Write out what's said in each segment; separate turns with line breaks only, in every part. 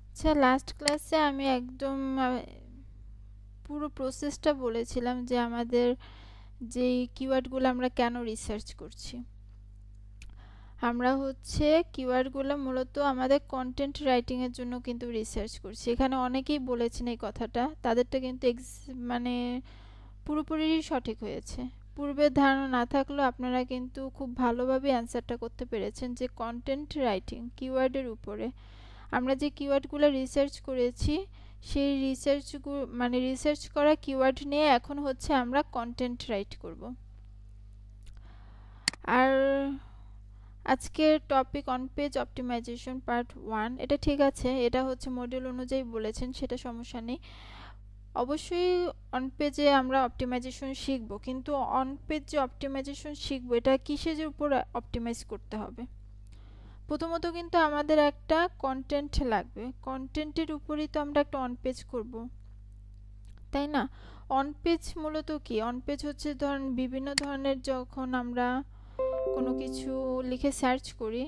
আচ্ছা, লাস্ট ক্লাসে আমি একদম পুরো প্রসেসটা বলেছিলাম যে আমাদের যে কিওয়ার্ডগুলো আমরা কেন রিসার্চ করছি। আমরা হচ্ছে কিওয়ার্ডগুলো মূলত আমাদের কন্টেন্ট রাইটিং এর জন্য কিন্তু রিসার্চ করছি। এখানে অনেকেই বলেছেন এই কথাটা, তাদেরটা কিন্তু মানে পুরোপুরি সঠিক হয়েছে। পূর্বের ধারণা না থাকলেও আপনারা কিন্তু খুব ভালোভাবে অ্যান্সারটা করতে পেরেছেন যে কন্টেন্ট রাইটিং কিওয়ার্ডের উপরে আমরা যে কিওয়ার্ডগুলো রিসার্চ করেছি, সেই মানে রিসার্চ করা কিওয়ার্ড নিয়ে এখন হচ্ছে আমরা কন্টেন্ট রাইট করব। আর আজকের topic on page optimization part 1, এটা ঠিক আছে, এটা হচ্ছে মডিউল অনুযায়ী বলেছেন, সেটা সমস্যা নেই। অবশ্যই অন পেজে আমরা অপটিমাইজেশন শিখব, কিন্তু অন পেজ যে অপটিমাইজেশন শিখব এটা কিসের উপর অপটিমাইজ করতে হবে। প্রথমত কিন্তু আমাদের একটা কন্টেন্ট লাগবে, কন্টেন্টের উপরেই তো আমরা একটা অন পেজ করব, তাই না? অন পেজ মূলত কি? অন পেজ হচ্ছে ধরুন বিভিন্ন ধরনের যখন আমরা কোনো কিছু লিখে সার্চ করি,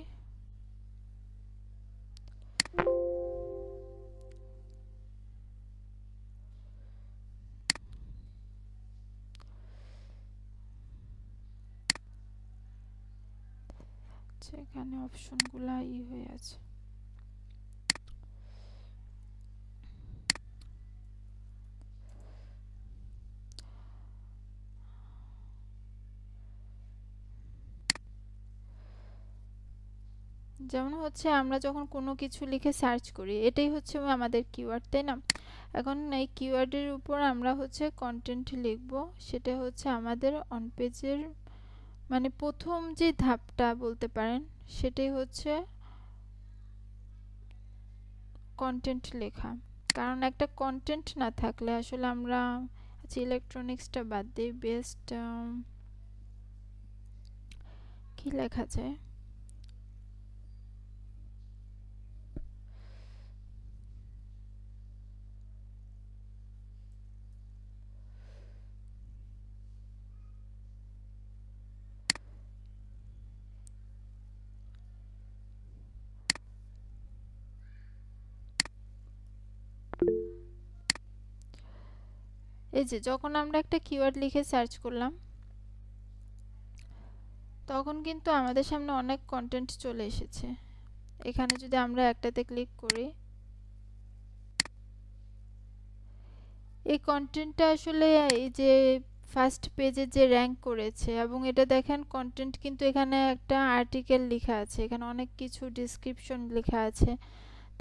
সেখানে অপশনগুলো হয়ে আছে। যেমন হচ্ছে আমরা যখন কোনো কিছু লিখে সার্চ করি, এটাই হচ্ছে আমাদের কিওয়ার্ড, তাই না? এখন এই কিওয়ার্ডের উপর আমরা হচ্ছে কন্টেন্ট লিখব, সেটা হচ্ছে আমাদের অন পেজের মানে প্রথম যে ধাপটা বলতে পারেন, সেটাই হচ্ছে কন্টেন্ট লেখা। কারণ একটা কন্টেন্ট না থাকলে আসলে আমরা, আচ্ছা ইলেকট্রনিক্সটা বাদ দিই, বেস্ট কি লেখা যায়? এই যে যখন আমরা একটা কিওয়ার্ড লিখে সার্চ করলাম, তখন কিন্তু আমাদের সামনে অনেক কন্টেন্ট চলে এসেছে। এখানে যদি আমরা একটাতে ক্লিক করি, এই কন্টেন্টটা আসলে এই যে ফার্স্ট পেজে যে র্যাঙ্ক করেছে, এবং এটা দেখেন কন্টেন্ট কিন্তু এখানে একটা আর্টিকেল লেখা আছে, এখানে অনেক কিছু ডিসক্রিপশন লেখা আছে,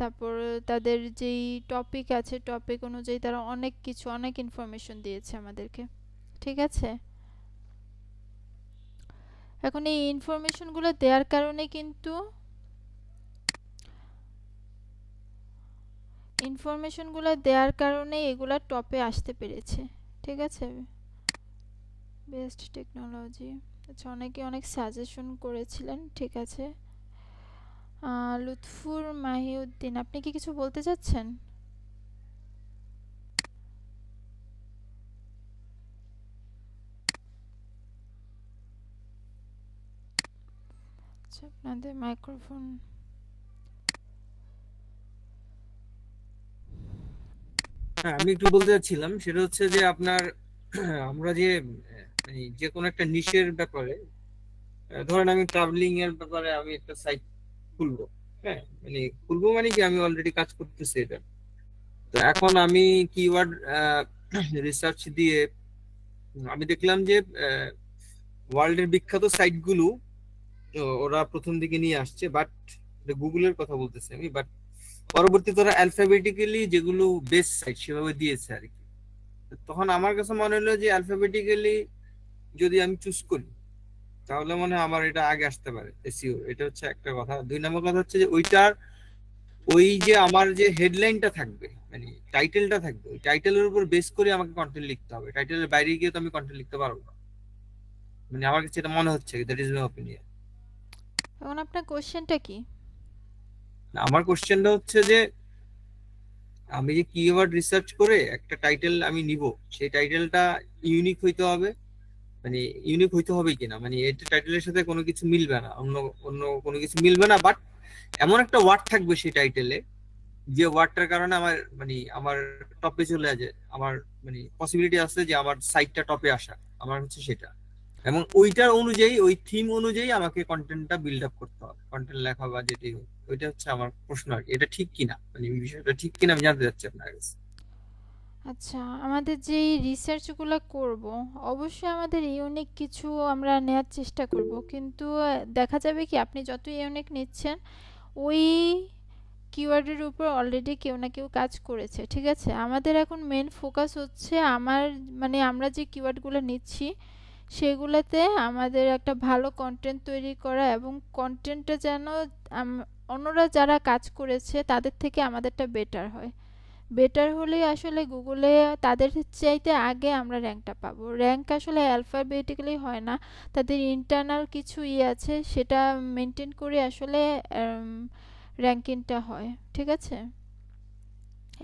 তারপর তাদের যেই টপিক আছে টপিক অনুযায়ী তারা অনেক কিছু অনেক ইনফরমেশন দিয়েছে আমাদেরকে, ঠিক আছে? এখন এই ইনফরমেশনগুলো দেওয়ার কারণে কিন্তু এগুলা টপে আসতে পেরেছে, ঠিক আছে? বেস্ট টেকনোলজি, আচ্ছা অনেকে অনেক সাজেশন করেছিলেন, ঠিক আছে। লুৎফুর মাহিউদ্দিন, আপনি কি কিছু বলতে চাচ্ছেন? আচ্ছা আপনাদের মাইক্রোফোন।
হ্যাঁ, আমি একটু বলতে চাচ্ছিলাম, সেটা হচ্ছে যে আপনার আমরা যে মানে যে কোনো একটা নিশের ব্যাপারে, ধরেন আমি ট্রাভেলিং এর ব্যাপারে আমি একটা সাইট খুলবো। হ্যাঁ, মানে খুলবো মানে কি, আমি অলরেডি কাজ করতেছি এটা। তো এখন আমি কিওয়ার্ড রিসার্চ দিয়ে আমি দেখলাম যে ওয়ার্ল্ডের বিখ্যাত সাইটগুলো ওরা প্রথম দিকে নিয়ে আসছে, বাট গুগলের কথা বলতেছি আমি, বাট পরবর্তীতে ওরা অ্যালফাবেটিক্যালি যেগুলো বেস্ট সাইট সেভাবে দিয়েছে আর কি। তখন আমার কাছে মনে হলো যে অ্যালফাবেটিক্যালি যদি আমি চুজ করি, তাহলে মনে হয় আমার এটা আগে আসতে পারে এসইও। এটা হচ্ছে একটা কথা। দুই নম্বর কথা হচ্ছে যে ওইটার ওই যে আমার যে হেডলাইনটা থাকবে, মানে টাইটেলটা থাকবে, ওই টাইটেলের উপর বেস করে আমাকে কন্টেন্ট লিখতে হবে। টাইটেলের বাইরে গিয়ে তো আমি কন্টেন্ট লিখতে পারবো না, মানে আমার কাছে এটা মনে হচ্ছে, দ্যাট ইজ মাই ওপিনিয়ন।
এখন আপনার কোশ্চেনটা কি?
আমার কোশ্চেনটা হচ্ছে যে আমি যে কিওয়ার্ড রিসার্চ করে একটা টাইটেল আমি নিব, সেই টাইটেলটা ইউনিক হইতে হবে, মানে ইউনিক হইতে হবে কিনা, মানে এটা টাইটেলের সাথে কোনো কিছু মিলবে না, অন্য অন্য কোনো কিছু মিলবে না, বাট এমন একটা ওয়ার্ড থাকবে সেই টাইটেলে যে ওয়ার্ডটার কারণে আমার মানে আমার টপে চলে আসে, আমার মানে পসিবিলিটি আছে যে আমার সাইটটা টপে আসা, আমার হচ্ছে সেটা। এবং ওইটার অনুযায়ী, ওই থিম অনুযায়ী আমাকে কন্টেন্টটা বিল্ড আপ করতে হবে, কন্টেন্ট লেখা বা যেটি হোক। ওইটা হচ্ছে আমার প্রশ্ন আর কি। এটা ঠিক কিনা, মানে এই বিষয়টা ঠিক কিনা আমি জানতে চাচ্ছি আপনার কাছে।
আচ্ছা, আমাদের যেই রিসার্চগুলো করব, অবশ্যই আমাদের ইউনিক কিছু আমরা নেওয়ার চেষ্টা করব, কিন্তু দেখা যাবে কি আপনি যত ইউনিক নিচ্ছেন ওই কিওয়ার্ডের উপর অলরেডি কেউ না কেউ কাজ করেছে, ঠিক আছে? আমাদের এখন মেন ফোকাস হচ্ছে আমার মানে আমরা যে কিওয়ার্ডগুলো নিচ্ছি সেগুলোতে আমাদের একটা ভালো কন্টেন্ট তৈরি করা, এবং কন্টেন্টটা যেন অন্যরা যারা কাজ করেছে তাদের থেকে আমাদেরটা বেটার হয়। বেটার হলেই আসলে গুগলে তাদের চাইতে আগে আমরা র্যাঙ্কটা পাবো। র্যাঙ্ক আসলে অ্যালফাবেটিক্যালি হয় না, তাদের ইন্টারনাল কিছু আছে, সেটা মেনটেন করে আসলে র্যাঙ্কিংটা হয়, ঠিক আছে?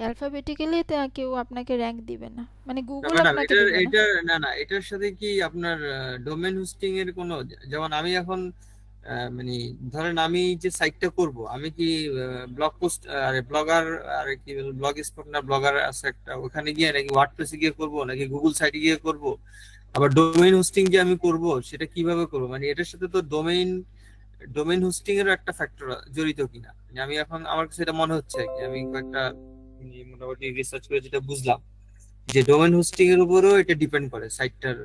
অ্যালফাবেটিক্যালি কেউ আপনাকে র্যাঙ্ক দিবে না, মানে
না
গুগল
ম্যাডাম,
আপনাকে
এটার
দিবে না।
এটা না না এটার সাথে কি আপনার ডোমেন হোস্টিং এর কোনো, যেমন আমি এখন মানে ধরেন আমি যে সাইটটা করব, আমি কি ব্লগ পোস্ট আরে ব্লগার, আরে কি ব্লগ স্পট না ব্লগার আছে একটা, ওখানে গিয়ে নাকি ওয়ার্ডপ্রেসে গিয়ে করব নাকি গুগল সাইটে গিয়ে করব? আবার ডোমেইন হোস্টিং যে আমি করব সেটা কিভাবে করব, মানে এটার সাথে তো ডোমেইন ডোমেইন হোস্টিং এরও একটা ফ্যাক্টর জড়িত কিনা, মানে আমি এখন আমার কাছে এটা মনে হচ্ছে আর কি। আমি কয়েকটা মোটামুটি রিসার্চ করে যেটা বুঝলাম যে ডোমেন হোস্টিং এর উপরও এটা ডিপেন্ড করে সাইটটার,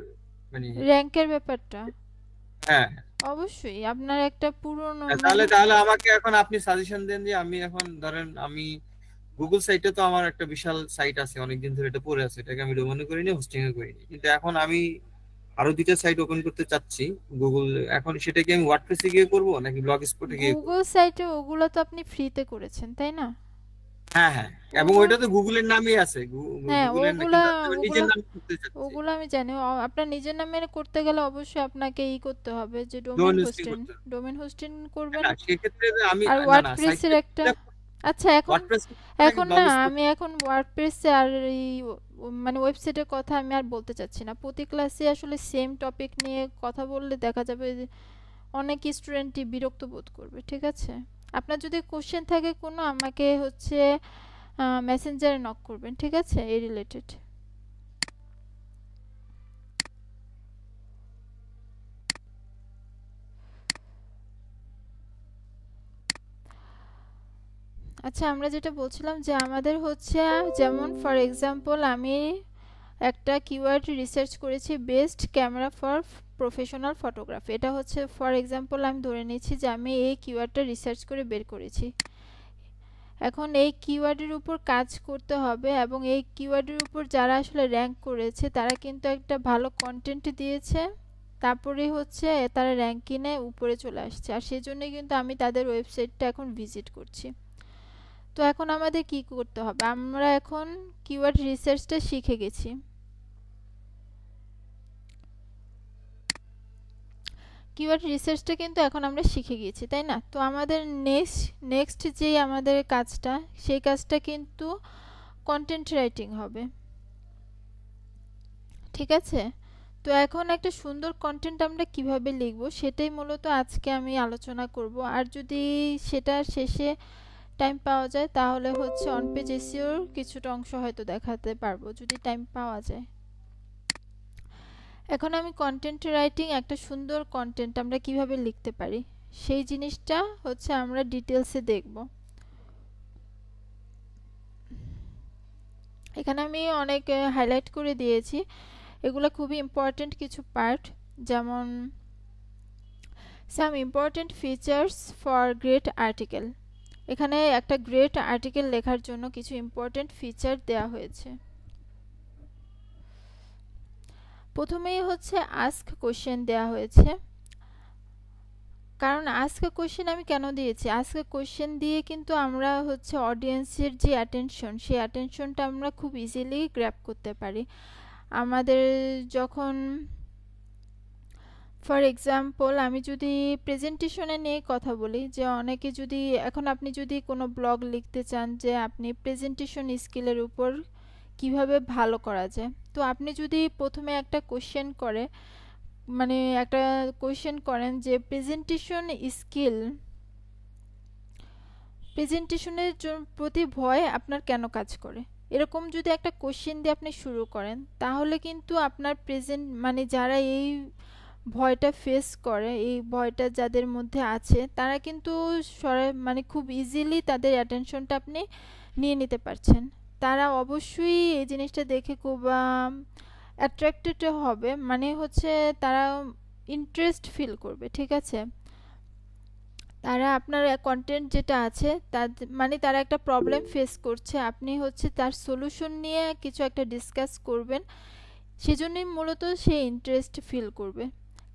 মানে
র্যাঙ্কের ব্যাপারটা
হ্যাঁ।
অবশ্যই আপনার একটা পুরনো মানে
তাহলে তাহলে আমাকে এখন আপনি সাজেশন দেন যে আমি এখন ধরেন আমি গুগল সাইটে তো আমার একটা বিশাল সাইট আছে, অনেকদিন ধরে এটা পড়ে আছে, এটাকে আমি ডোমেনে করিনি, হোস্টিং এ করিনি, কিন্তু এখন আমি আরো দুইটা সাইট ওপেন করতে চাচ্ছি গুগল। এখন সেটা কি আমি ওয়ার্ডপ্রেসে গিয়ে করব নাকি ব্লগ স্পটে গিয়ে করব?
গুগল সাইটে ওগুলো তো আপনি ফ্রিতে করেছেন, তাই না?
হ্যাঁ হ্যাঁ, এবং
ওগুলো
ওইটা তো গুগলের নামই আছে,
হ্যাঁ,
গুগলের না,
ওগুলা
কিন্তু আমি আমার নিজের
ওগুলা
নাম করতে চাচ্ছি,
ওগুলো আমি জানি। আপনার নিজের নামে করতে গেলে অবশ্যই আপনাকে করতে হবে যে
ডোমেন হোস্টিং করতে হবে।
ডোমেন হোস্টিং করবেন।
না সেক্ষেত্রে যে আমি
আর
না না
ওয়ার্ডপ্রেসের
সাইটটা
একটা আচ্ছা, এখন
ওয়ার্ডপ্রেস নাকি
এখন
ব্লগ
না
স্পট?
আমি এখন ওয়ার্ডপ্রেসে আর মানে ওয়েবসাইটের কথা আমি আর বলতে চাচ্ছি না। প্রতি ক্লাসে আসলে সেম টপিক নিয়ে কথা বললে দেখা যাবে যে অনেক স্টুডেন্টই বিরক্ত বোধ করবে, ঠিক আছে? আপনার যদি কোশ্চেন থাকে কোনো, আমাকে হচ্ছে মেসেঞ্জারে নক করবেন, ঠিক আছে, এই রিলেটেড। আচ্ছা, আমরা যেটা বলছিলাম যে আমাদের হচ্ছে, যেমন ফর এক্সাম্পল আমি একটা কিওয়ার্ড রিসার্চ করেছি, best camera for professional photography. এটা হচ্ছে ফর এক্সাম্পল, আমি ধরে নিচ্ছি যে আমি এই কিওয়ার্ডটা রিসার্চ করে বের করেছি। এখন এই কিওয়ার্ডের উপর কাজ করতে হবে, এবং এই কিওয়ার্ডের উপর যারা আসলে র্যাঙ্ক করেছে তারা কিন্তু একটা ভালো কন্টেন্ট দিয়েছে, তারপরে হচ্ছে তারা র্যাঙ্কিংয়ে উপরে চলে আসছে, আর সেই জন্যই কিন্তু আমি তাদের ওয়েবসাইটটা এখন ভিজিট করছি। তো এখন আমাদের কি করতে হবে? আমরা এখন কিওয়ার্ড রিসার্চটা শিখে গেছি। কিওয়ার্ড রিসার্চটা কিন্তু এখন আমরা শিখে গিয়েছি, তাই না? তো আমাদের নেক্সট যেই আমাদের কাজটা, সেই কাজটা কিন্তু কন্টেন্ট রাইটিং হবে, ঠিক আছে? তো এখন একটা সুন্দর কন্টেন্ট আমরা কিভাবে লিখব সেটাই মূলত আজকে আমি আলোচনা করব। আর যদি সেটা শেষে টাইম পাওয়া যায় তাহলে হচ্ছে অন পেজ এসইওর কিছুটা অংশ হয়তো দেখাতে পারবো, যদি টাইম পাওয়া যায়। এখন আমি কন্টেন্ট রাইটিং, একটা সুন্দর কন্টেন্ট আমরা কিভাবে লিখতে পারি সেই জিনিসটা হচ্ছে আমরা ডিটেলসে দেখব। এখানে আমি অনেক হাইলাইট করে দিয়েছি, এগুলো খুবই ইম্পর্টেন্ট কিছু পার্ট, যেমন some important features for great article. এখানে একটা গ্রেট আর্টিকেল লেখার জন্য কিছু ইম্পর্টেন্ট ফিচার দেওয়া হয়েছে। প্রথমেই হচ্ছে আস্ক কোশ্চেন দেওয়া হয়েছে। কারণ আস্ক কোশ্চেন আমি কেন দিয়েছি, আস্ক কোশ্চেন দিয়ে কিন্তু আমরা হচ্ছে অডিয়েন্সের যে অ্যাটেনশন, সেই অ্যাটেনশনটা আমরা খুব ইজিলি গ্র্যাব করতে পারি। আমাদের যখন ফর এক্সাম্পল আমি যদি প্রেজেন্টেশনে নিয়ে কথা বলি, যে অনেকে যদি এখন আপনি যদি কোনো ব্লগ লিখতে চান যে আপনি প্রেজেন্টেশন স্কিলের উপর কিভাবে ভালো করা যায়, তো আপনি যদি প্রথমে একটা কোশ্চেন মানে একটা কোয়েশ্চেন করেন যে প্রেজেন্টেশনের প্রতি ভয় আপনার কেন কাজ করে, এরকম যদি একটা কোশ্চেন দিয়ে আপনি শুরু করেন তাহলে কিন্তু আপনার মানে যারা এই ভয়টা ফেস করে, এই ভয়টা যাদের মধ্যে আছে তারা কিন্তু মানে খুব ইজিলি তাদের অ্যাটেনশনটা আপনি নিয়ে নিতে পারছেন। তারা অবশ্যই এই জিনিসটা দেখে খুব অ্যাট্রাক্টেড হবে, মানে হচ্ছে তারা ইন্টারেস্ট ফিল করবে, ঠিক আছে। তারা আপনার কন্টেন্ট যেটা আছে তার মানে তারা একটা প্রবলেম ফেস করছে, আপনি হচ্ছে তার সলিউশন নিয়ে কিছু একটা ডিসকাস করবেন, সেজন্যই মূলত সে ইন্টারেস্ট ফিল করবে।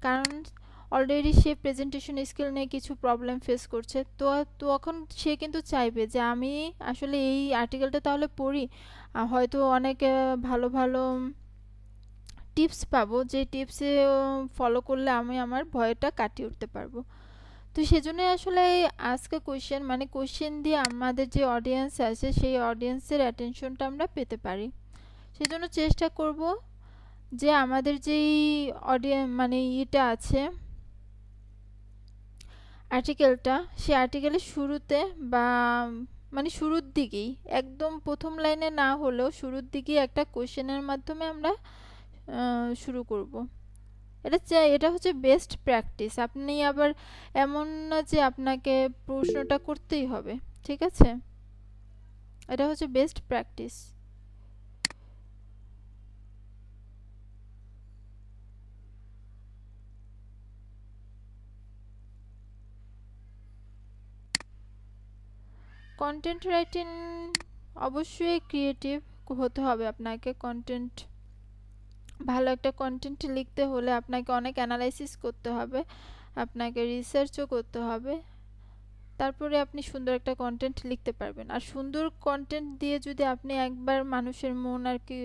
কারণ অলরেডি সে প্রেজেন্টেশন স্কিল নিয়ে কিছু প্রবলেম ফেস করছে, তো তখন সে কিন্তু চাইবে যে আমি আসলে এই আর্টিকেলটা তাহলে পড়ি, হয়তো অনেক ভালো ভালো টিপস পাবো, যে টিপসে ফলো করলে আমি আমার ভয়টা কাটিয়ে উঠতে পারবো। তো সেজন্য আসলে আজকে কোশ্চেন মানে কোশ্চেন দিয়ে আমাদের যে অডিয়েন্স আছে সেই অডিয়েন্সের অ্যাটেনশনটা আমরা পেতে পারি। সেজন্য চেষ্টা করব যে আমাদের যেই অডিয়েন্স মানে এটা আছে আর্টিকেলটা, সেই আর্টিকেলের শুরুতে বা মানে শুরুর দিকেই, একদম প্রথম লাইনে না হলেও শুরুর দিকেই একটা কোশ্চেনের মাধ্যমে আমরা শুরু করব। এটা হচ্ছে বেস্ট প্র্যাকটিস। আপনি আবার এমন না যে আপনাকে প্রশ্নটা করতেই হবে, ঠিক আছে। এটা হচ্ছে বেস্ট প্র্যাকটিস। কন্টেন্ট রাইটিং অবশ্যই ক্রিয়েটিভ হতে হবে আপনাকে। ভালো একটা কন্টেন্ট লিখতে হলে আপনাকে অনেক অ্যানালাইসিস করতে হবে, আপনাকে রিসার্চও করতে হবে, তারপরে আপনি সুন্দর একটা কন্টেন্ট লিখতে পারবেন। আর সুন্দর কন্টেন্ট দিয়ে যদি আপনি একবার মানুষের মন আর কি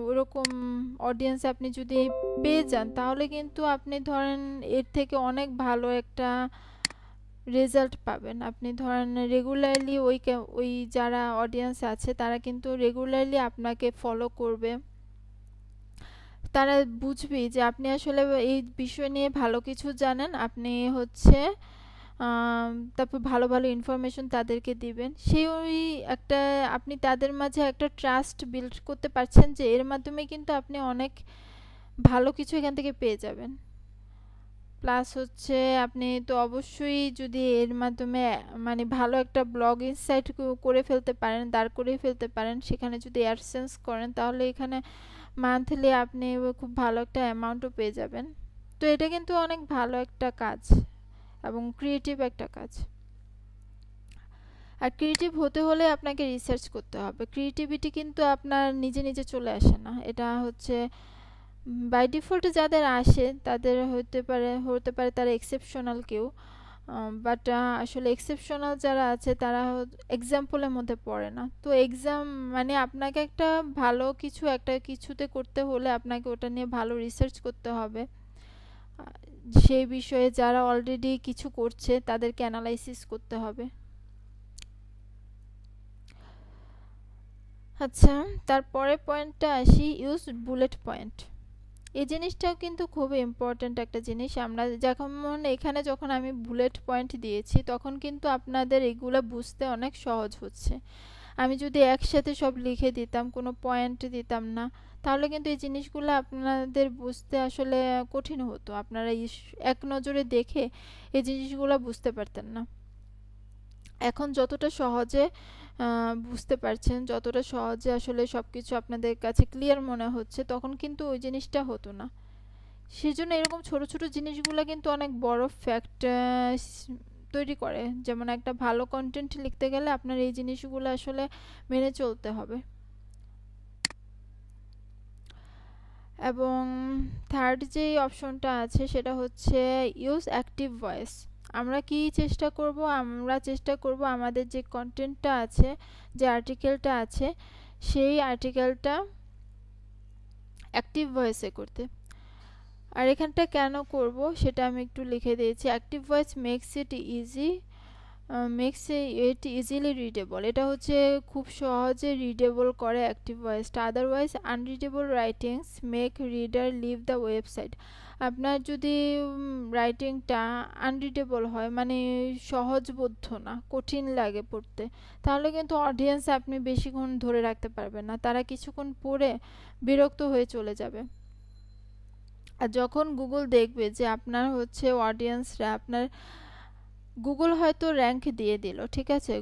ওরকম অডিয়েন্স আপনি যদি পেয়ে যান, তাহলে কিন্তু আপনি ধরেন এর থেকে অনেক ভালো একটা রেজাল্ট পাবেন। আপনি ধরেন রেগুলারলি ওই যারা অডিয়েন্স আছে তারা কিন্তু রেগুলারলি আপনাকে ফলো করবে, তারা বুঝবে যে আপনি আসলে এই বিষয় নিয়ে ভালো কিছু জানেন, আপনি হচ্ছে তারপর ভালো ভালো ইনফরমেশন তাদেরকে দিবেন। সেই ওই একটা আপনি তাদের মাঝে একটা ট্রাস্ট বিল্ড করতে পারছেন, যে এর মাধ্যমে কিন্তু আপনি অনেক ভালো কিছু এখান থেকে পেয়ে যাবেন। প্লাস হচ্ছে আপনি তো অবশ্যই যদি এর মাধ্যমে মানে ভালো একটা ব্লগ ইনসাইট করে ফেলতে পারেন, দাঁড় করে ফেলতে পারেন, সেখানে যদি অ্যাডসেন্স করেন তাহলে এখানে মান্থলি আপনি খুব ভালো একটা অ্যামাউন্টও পেয়ে যাবেন। তো এটা কিন্তু অনেক ভালো একটা কাজ এবং ক্রিয়েটিভ একটা কাজ। আর ক্রিয়েটিভ হতে হলে আপনাকে রিসার্চ করতে হবে। ক্রিয়েটিভিটি কিন্তু আপনার নিজে নিজে চলে আসে না, এটা হচ্ছে বাই ডিফল্ট যাদের আসে তাদের হতে পারে তারা এক্সেপশনাল কেউ, বাট আসলে এক্সেপশনাল যারা আছে তারা এক্সাম্পলের মধ্যে পড়ে না। তো মানে আপনাকে একটা ভালো কিছু একটা কিছুতে করতে হলে আপনাকে ওটা নিয়ে ভালো রিসার্চ করতে হবে, সেই বিষয়ে যারা অলরেডি কিছু করছে তাদেরকে অ্যানালাইসিস করতে হবে। আচ্ছা, তারপরে পয়েন্টটা আসি, ইউজ বুলেট পয়েন্ট। এই জিনিসটাও কিন্তু খুবই ইম্পর্ট্যান্ট একটা জিনিস। আমরা যেমন এখানে যখন আমি বুলেট পয়েন্ট দিয়েছি তখন কিন্তু আপনাদের এগুলো বুঝতে অনেক সহজ হচ্ছে। আমি যদি একসাথে সব লিখে দিতাম, কোনো পয়েন্ট দিতাম না, তাহলে কিন্তু এই জিনিসগুলো আপনাদের বুঝতে আসলে কঠিন হতো, আপনারা এক নজরে দেখে এই জিনিসগুলো বুঝতে পারতেন না। এখন যতটা সহজে বুঝতে পারছেন, যতটা সহজে আসলে সব কিছু আপনাদের কাছে ক্লিয়ার মনে হচ্ছে, তখন কিন্তু ওই জিনিসটা হতো না। সেজন্য এরকম ছোট ছোট জিনিসগুলো কিন্তু অনেক বড় ফ্যাক্ট তৈরি করে। যেমন একটা ভালো কন্টেন্ট লিখতে গেলে আপনার এই জিনিসগুলো আসলে মেনে চলতে হবে। এবং থার্ড যে অপশনটা আছে সেটা হচ্ছে ইউজ অ্যাক্টিভ ভয়েস। আমরা কি চেষ্টা করব, আমরা চেষ্টা করব আমাদের যে কন্টেন্টটা আছে, যে আর্টিকেলটা আছে, সেই আর্টিকেলটা অ্যাক্টিভ ভয়েসে করতে। আর এখানটা কেন করব সেটা আমি একটু লিখে দিয়েছি। Active voice makes it easy makes it easily readable, এটা হচ্ছে খুব সহজে রিডেবল করে অ্যাক্টিভ ভয়েসটা। Otherwise unreadable writings make reader leave the website. আপনার যদি রাইটিংটা আনরিডেবল হয়, মানে সহজবোধ্য না, কঠিন লাগে পড়তে, তাহলে কিন্তু অডিয়েন্স আপনি বেশিক্ষণ ধরে রাখতে পারবেন না, তারা কিছুক্ষণ পড়ে বিরক্ত হয়ে চলে যাবে। আর যখন গুগল দেখবে যে আপনার হচ্ছে অডিয়েন্সরা আপনার, গুগল হয়তো র্যাঙ্ক দিয়ে দিল, ঠিক আছে,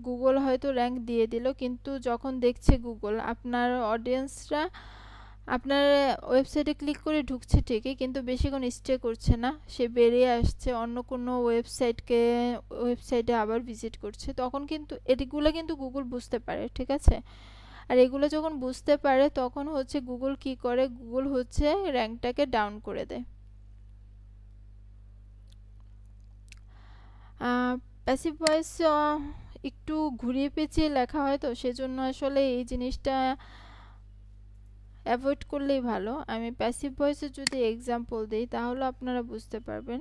গুগল হয়তো র্যাঙ্ক দিয়ে দিল, কিন্তু যখন দেখছে গুগল আপনার অডিয়েন্সরা আপনার ওয়েবসাইটে ক্লিক করে ঢুকছে ঠিকই, কিন্তু বেশিক্ষণ স্টে করছে না, সে বেরিয়ে আসছে অন্য কোনো ওয়েবসাইটে আবার ভিজিট করছে, তখন কিন্তু এগুলো কিন্তু গুগল বুঝতে পারে, ঠিক আছে। আর এগুলো যখন বুঝতে পারে তখন হচ্ছে গুগল কি করে, গুগল হচ্ছে র্যাঙ্কটাকে ডাউন করে দেয়। প্যাসিভ ভয়েস একটু ঘুরিয়ে পেঁচিয়ে লেখা হয়, তো সেজন্য আসলে এই জিনিসটা অ্যাভয়েড করলেই ভালো। আমি প্যাসিভ ভয়েসের যদি এক্সাম্পল দিই তাহলে আপনারা বুঝতে পারবেন।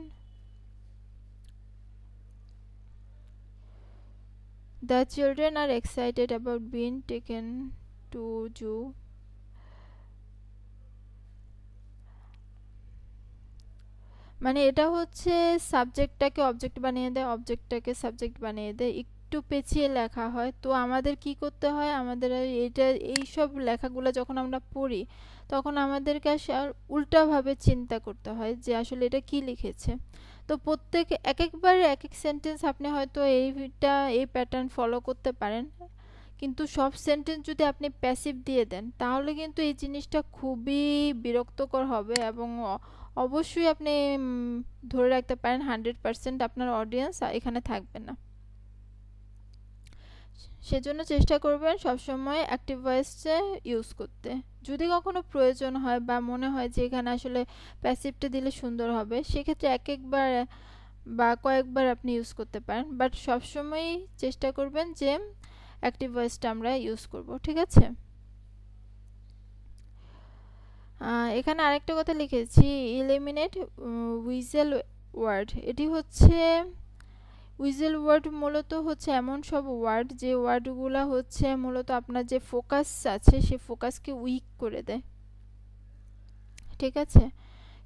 The children are excited about being taken to zoo. মানে এটা হচ্ছে সাবজেক্টটাকে অবজেক্ট বানিয়ে দেয়, অবজেক্টটাকে সাবজেক্ট বানিয়ে দেয়, একটু পেঁচিয়ে লেখা হয়। তো আমাদের কি করতে হয়, আমাদের এটা এইসব লেখাগুলো যখন আমরা পড়ি তখন আমাদেরকে আর উল্টাভাবে চিন্তা করতে হয় যে আসলে এটা কি লিখেছে। তো প্রত্যেক এক একবার এক এক সেন্টেন্স আপনি হয়তো এই প্যাটার্ন ফলো করতে পারেন, কিন্তু সব সেন্টেন্স যদি আপনি প্যাসিভ দিয়ে দেন তাহলে কিন্তু এই জিনিসটা খুবই বিরক্তকর হবে, এবং অবশ্যই আপনি ধরে রাখতে পারেন 100% আপনার অডিয়েন্স এখানে থাকবে না। সেজন্য চেষ্টা করবেন সবসময় অ্যাক্টিভ ভয়েসে ইউজ করতে। যদি কখনো প্রয়োজন হয় বা মনে হয় যে এখানে আসলে প্যাসিভটা দিলে সুন্দর হবে, সেক্ষেত্রে এক একবার বা কয়েকবার আপনি ইউজ করতে পারেন, বাট সবসময়ই চেষ্টা করবেন যে অ্যাক্টিভ ভয়েসটা আমরা ইউজ করব, ঠিক আছে। এখানে আরেকটা কথা লিখেছি, এলিমিনেট উইজেল ওয়ার্ড। এটি হচ্ছে উইজেল ওয়ার্ড মূলত হচ্ছে এমন সব ওয়ার্ড যে ওয়ার্ডগুলো হচ্ছে মূলত আপনার যে ফোকাস আছে সে ফোকাসকে উইক করে দেয়, ঠিক আছে।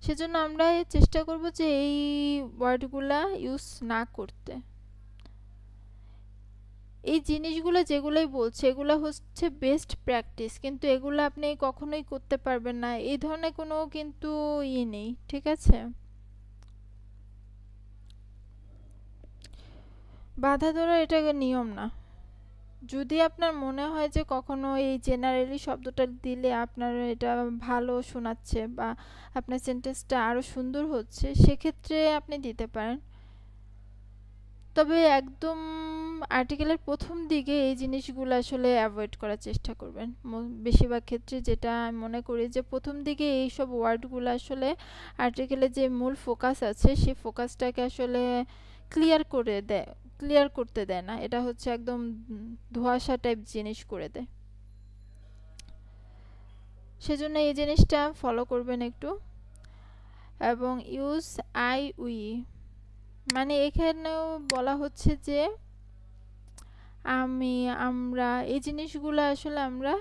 সেজন্য আমরা চেষ্টা করব যে এই ওয়ার্ডগুলা ইউজ না করতে। এই জিনিসগুলো যেগুলোই বলছে এগুলো হচ্ছে বেস্ট প্র্যাকটিস, কিন্তু এগুলো আপনি কখনোই করতে পারবেন না, এই ধরনের কোনো কিন্তু নেই, ঠিক আছে। বাধা ধরা এটা নিয়ম না। যদি আপনার মনে হয় যে কখনো এই জেনারেলি শব্দটা দিলে আপনার এটা ভালো শোনাচ্ছে বা আপনার সেন্টেন্সটা আরও সুন্দর হচ্ছে, সেক্ষেত্রে আপনি দিতে পারেন। তবে একদম আর্টিকেলের প্রথম দিকে এই জিনিসগুলো আসলে অ্যাভয়েড করার চেষ্টা করবেন। বেশিরভাগ ক্ষেত্রে যেটা আমি মনে করি যে প্রথম দিকে এইসব ওয়ার্ডগুলো আসলে আর্টিকেলের যে মূল ফোকাস আছে সেই ফোকাসটাকে আসলে ক্লিয়ার করে দেয়, ক্লিয়ার করতে দেয় না, এটা হচ্ছে একদম ধোঁয়াশা টাইপ জিনিস করে দেয়। সেজন্য এই জিনিসটা ফলো করবেন একটু। এবং ইউজ আই উই, মানে এখানেও বলা হচ্ছে যে আমি, আমরা, এই জিনিসগুলো আসলে আমরা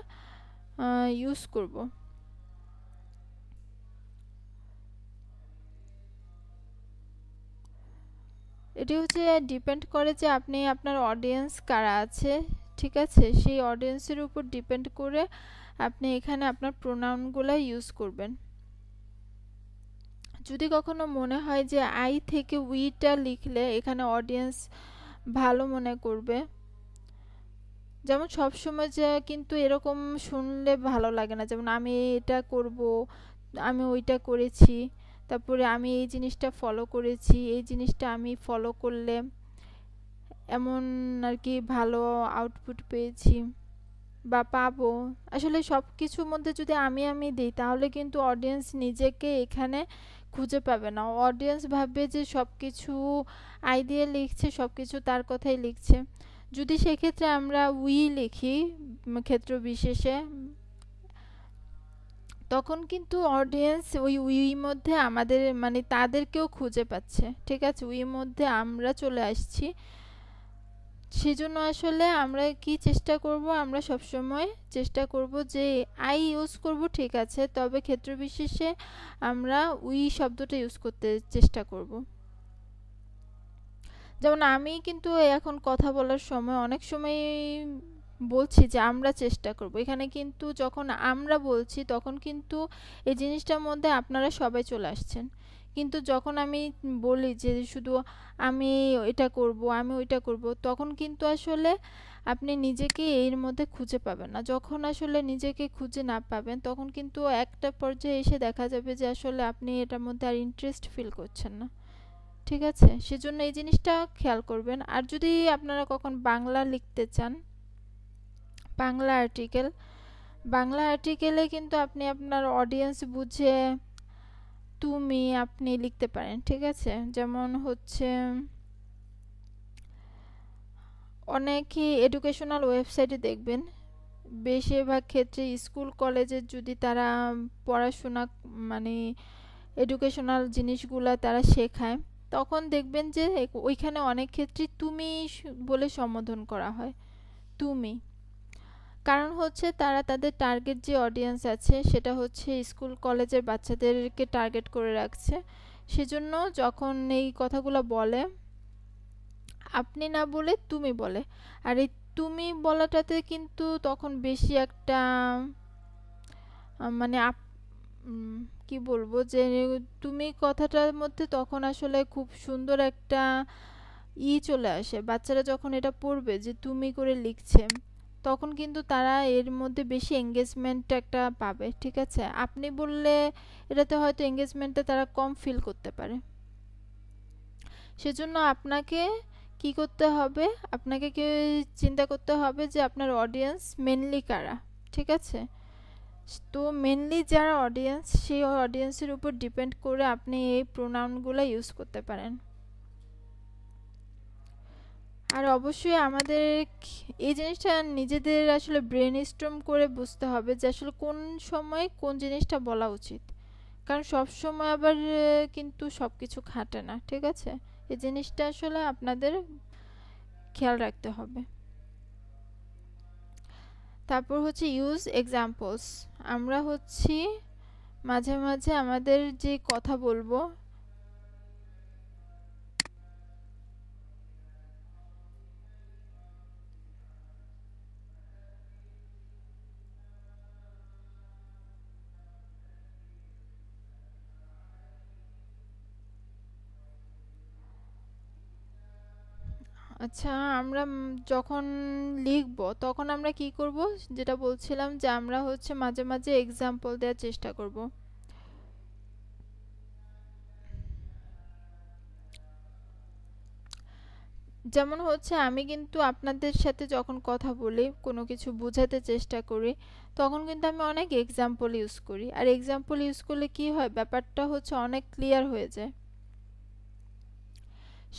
ইউজ করব। এটি হচ্ছে ডিপেন্ড করে যে আপনি আপনার অডিয়েন্স কারা আছে, ঠিক আছে, সেই অডিয়েন্সের উপর ডিপেন্ড করে আপনি এখানে আপনার প্রোনাউনগুলো ইউজ করবেন। যদি কখনো মনে হয় যে আই থেকে উইটা লিখলে এখানে অডিয়েন্স ভালো মনে করবে, যেমন সবসময় যে কিন্তু এরকম শুনলে ভালো লাগে না, যেমন আমি এটা করব, আমি ওইটা করেছি, তারপরে আমি এই জিনিসটা ফলো করেছি, এই জিনিসটা আমি ফলো করলে এমন আর কি ভালো আউটপুট পেয়েছি বা পাবো। আসলে সব কিছুর মধ্যে যদি আমি দিই তাহলে কিন্তু অডিয়েন্স নিজেকে এখানে খুঁজে পাবে না, অডিয়েন্স ভাববে যে সব কিছু আই দিয়ে লিখছে, সব কিছু তার কথাই লিখছে। যদি সেক্ষেত্রে আমরা উই লিখি ক্ষেত্র বিশেষে, তখন কিন্তু অডিয়েন্স ওই উই মধ্যে আমাদের মানে তাদেরকেও খুঁজে পাচ্ছে, ঠিক আছে? উই মধ্যে আমরা চলে আসছি। সেজন্য আসলে আমরা কি চেষ্টা করব, আমরা সবসময় চেষ্টা করব যে আই ইউজ করব, ঠিক আছে, তবে ক্ষেত্র বিশেষে আমরা উই শব্দটা ইউজ করতে চেষ্টা করব। যেমন আমি কিন্তু এখন কথা বলার সময় অনেক সময় বলছি যে আমরা চেষ্টা করব, এখানে কিন্তু যখন আমরা বলছি তখন কিন্তু এই জিনিসটার মধ্যে আপনারা সবাই চলে আসছেন। কিন্তু যখন আমি বলি যে শুধু আমি এটা করব, আমি ওইটা করব, তখন কিন্তু আসলে আপনি নিজেকে এর মধ্যে খুঁজে পাবেন না। যখন আসলে নিজেকে খুঁজে না পাবেন তখন কিন্তু একটা পর্যায়ে এসে দেখা যাবে যে আসলে আপনি এটার মধ্যে আর ইন্টারেস্ট ফিল করছেন না, ঠিক আছে? সেজন্য এই জিনিসটা খেয়াল করবেন। আর যদি আপনারা কখন বাংলা লিখতে চান, বাংলা আর্টিকেল, বাংলা আর্টিকেলে কিন্তু আপনি আপনার অডিয়েন্স বুঝে তুমি আপনি লিখতে পারেন, ঠিক আছে? যেমন হচ্ছে অনেকেই এডুকেশনাল ওয়েবসাইটে দেখবেন বেশিরভাগ ক্ষেত্রে স্কুল কলেজের যদি তারা পড়াশোনা মানে এডুকেশনাল জিনিসগুলা তারা শেখায়, তখন দেখবেন যে ওইখানে অনেক ক্ষেত্রে তুমি বলে সম্বোধন করা হয়, তুমি। কারণ হচ্ছে তারা তাদের টার্গেট যে অডিয়েন্স আছে সেটা হচ্ছে স্কুল কলেজের বাচ্চাদেরকে টার্গেট করে রাখছে। সেজন্য যখন এই কথাগুলো বলে আপনি না বলে তুমি বলে। আর এই তুমি বলাটাতে কিন্তু তখন বেশি একটা মানে কি বলবো যে তুমি কথাটার মধ্যে তখন আসলে খুব সুন্দর একটা চলে আসে। বাচ্চারা যখন এটা পড়বে যে তুমি করে লিখছে তখন কিন্তু তারা এর মধ্যে বেশি এঙ্গেজমেন্ট একটা পাবে, ঠিক আছে? আপনি বললে এটাতে হয়তো এঙ্গেজমেন্টটা তারা কম ফিল করতে পারে। সেজন্য আপনাকে কি করতে হবে, আপনাকে কি চিন্তা করতে হবে যে আপনার অডিয়েন্স মেনলি কারা, ঠিক আছে? তো মেনলি যারা অডিয়েন্স সেই অডিয়েন্সের উপর ডিপেন্ড করে আপনি এই প্রোনাউনগুলো ইউজ করতে পারেন। আর অবশ্যই আমাদের এই জিনিসটা নিজেদের আসলে ব্রেন স্টর্ম করে বুঝতে হবে যে আসলে কোন সময় কোন জিনিসটা বলা উচিত। কারণ সব সময় আবার কিন্তু সব কিছু খাটে না, ঠিক আছে? এই জিনিসটা আসলে আপনাদের খেয়াল রাখতে হবে। তারপর হচ্ছে ইউজ এক্সাম্পলস। আমরা হচ্ছি মাঝে মাঝে আমাদের যে কথা বলবো আচ্ছা, আমরা যখন লিখবো তখন আমরা কি করব, যেটা বলছিলাম যে আমরা হচ্ছে মাঝে মাঝে এক্সাম্পল দেওয়ার চেষ্টা করব। যেমন হচ্ছে আমি কিন্তু আপনাদের সাথে যখন কথা বলি কোনো কিছু বোঝাতে চেষ্টা করি তখন কিন্তু আমি অনেক এক্সাম্পল ইউজ করি। আর এক্সাম্পল ইউজ করলে কি হয়, ব্যাপারটা হচ্ছে অনেক ক্লিয়ার হয়ে যায়।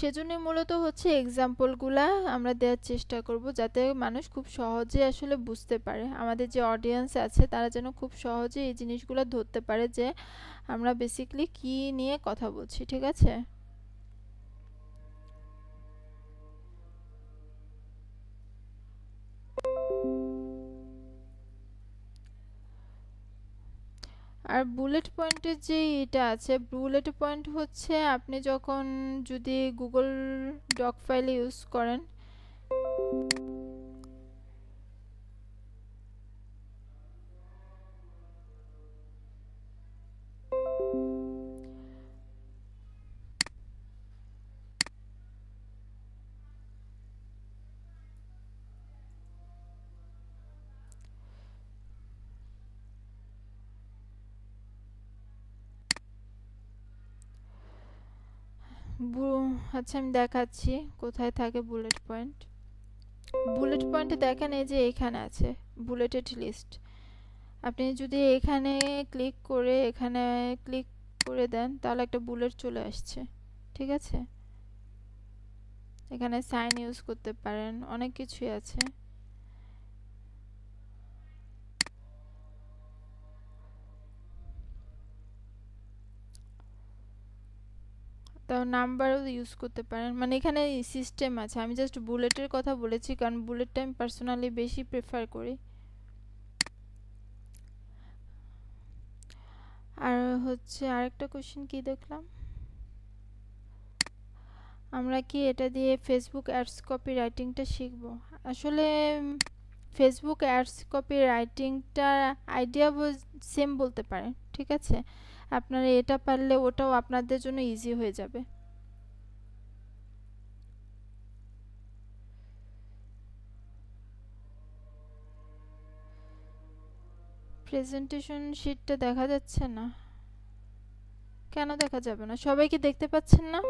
সেজন্যই মূলত হচ্ছে এক্সাম্পলগুলা আমরা দেওয়ার চেষ্টা করব যাতে মানুষ খুব সহজে আসলে বুঝতে পারে, আমাদের যে অডিয়েন্স আছে তারা যেন খুব সহজে এই জিনিসগুলো ধরতে পারে যে আমরা বেসিক্যালি কি নিয়ে কথা বলছি, ঠিক আছে? আর বুলেট পয়েন্টের যে এটা আছে, বুলেট পয়েন্ট হচ্ছে আপনি যখন যদি গুগল ডক ফাইল ইউজ করেন আচ্ছা আমি দেখাচ্ছি কোথায় থাকে বুলেট পয়েন্ট। বুলেট পয়েন্টে দেখেন এই যে এখানে আছে বুলেটেড লিস্ট। আপনি যদি এখানে ক্লিক করে এখানে ক্লিক করে দেন তাহলে একটা বুলেট চলে আসছে, ঠিক আছে? এখানে সাইন ইউজ করতে পারেন, অনেক কিছুই আছে। তাও নাম্বারও ইউজ করতে পারেন, মানে এখানে সিস্টেম আছে। আমি জাস্ট বুলেটের কথা বলেছি কারণ বুলেটটা আমি পার্সোনালি বেশি প্রেফার করি। আর হচ্ছে আরেকটা কোশ্চেন কি দেখলাম, আমরা কি এটা দিয়ে ফেসবুক অ্যাডস কপি রাইটিংটা শিখব? আসলে ফেসবুক অ্যাডস কপি রাইটিংটা আইডিয়া সেম বলতে পারেন, ঠিক আছে? আপনারা এটা পারলে ওটাও আপনাদের জন্য ইজি হয়ে যাবে। প্রেজেন্টেশন শিটটা দেখা যাচ্ছে না, কেন দেখা যাবে না? সবাই কি দেখতে পাচ্ছেন না?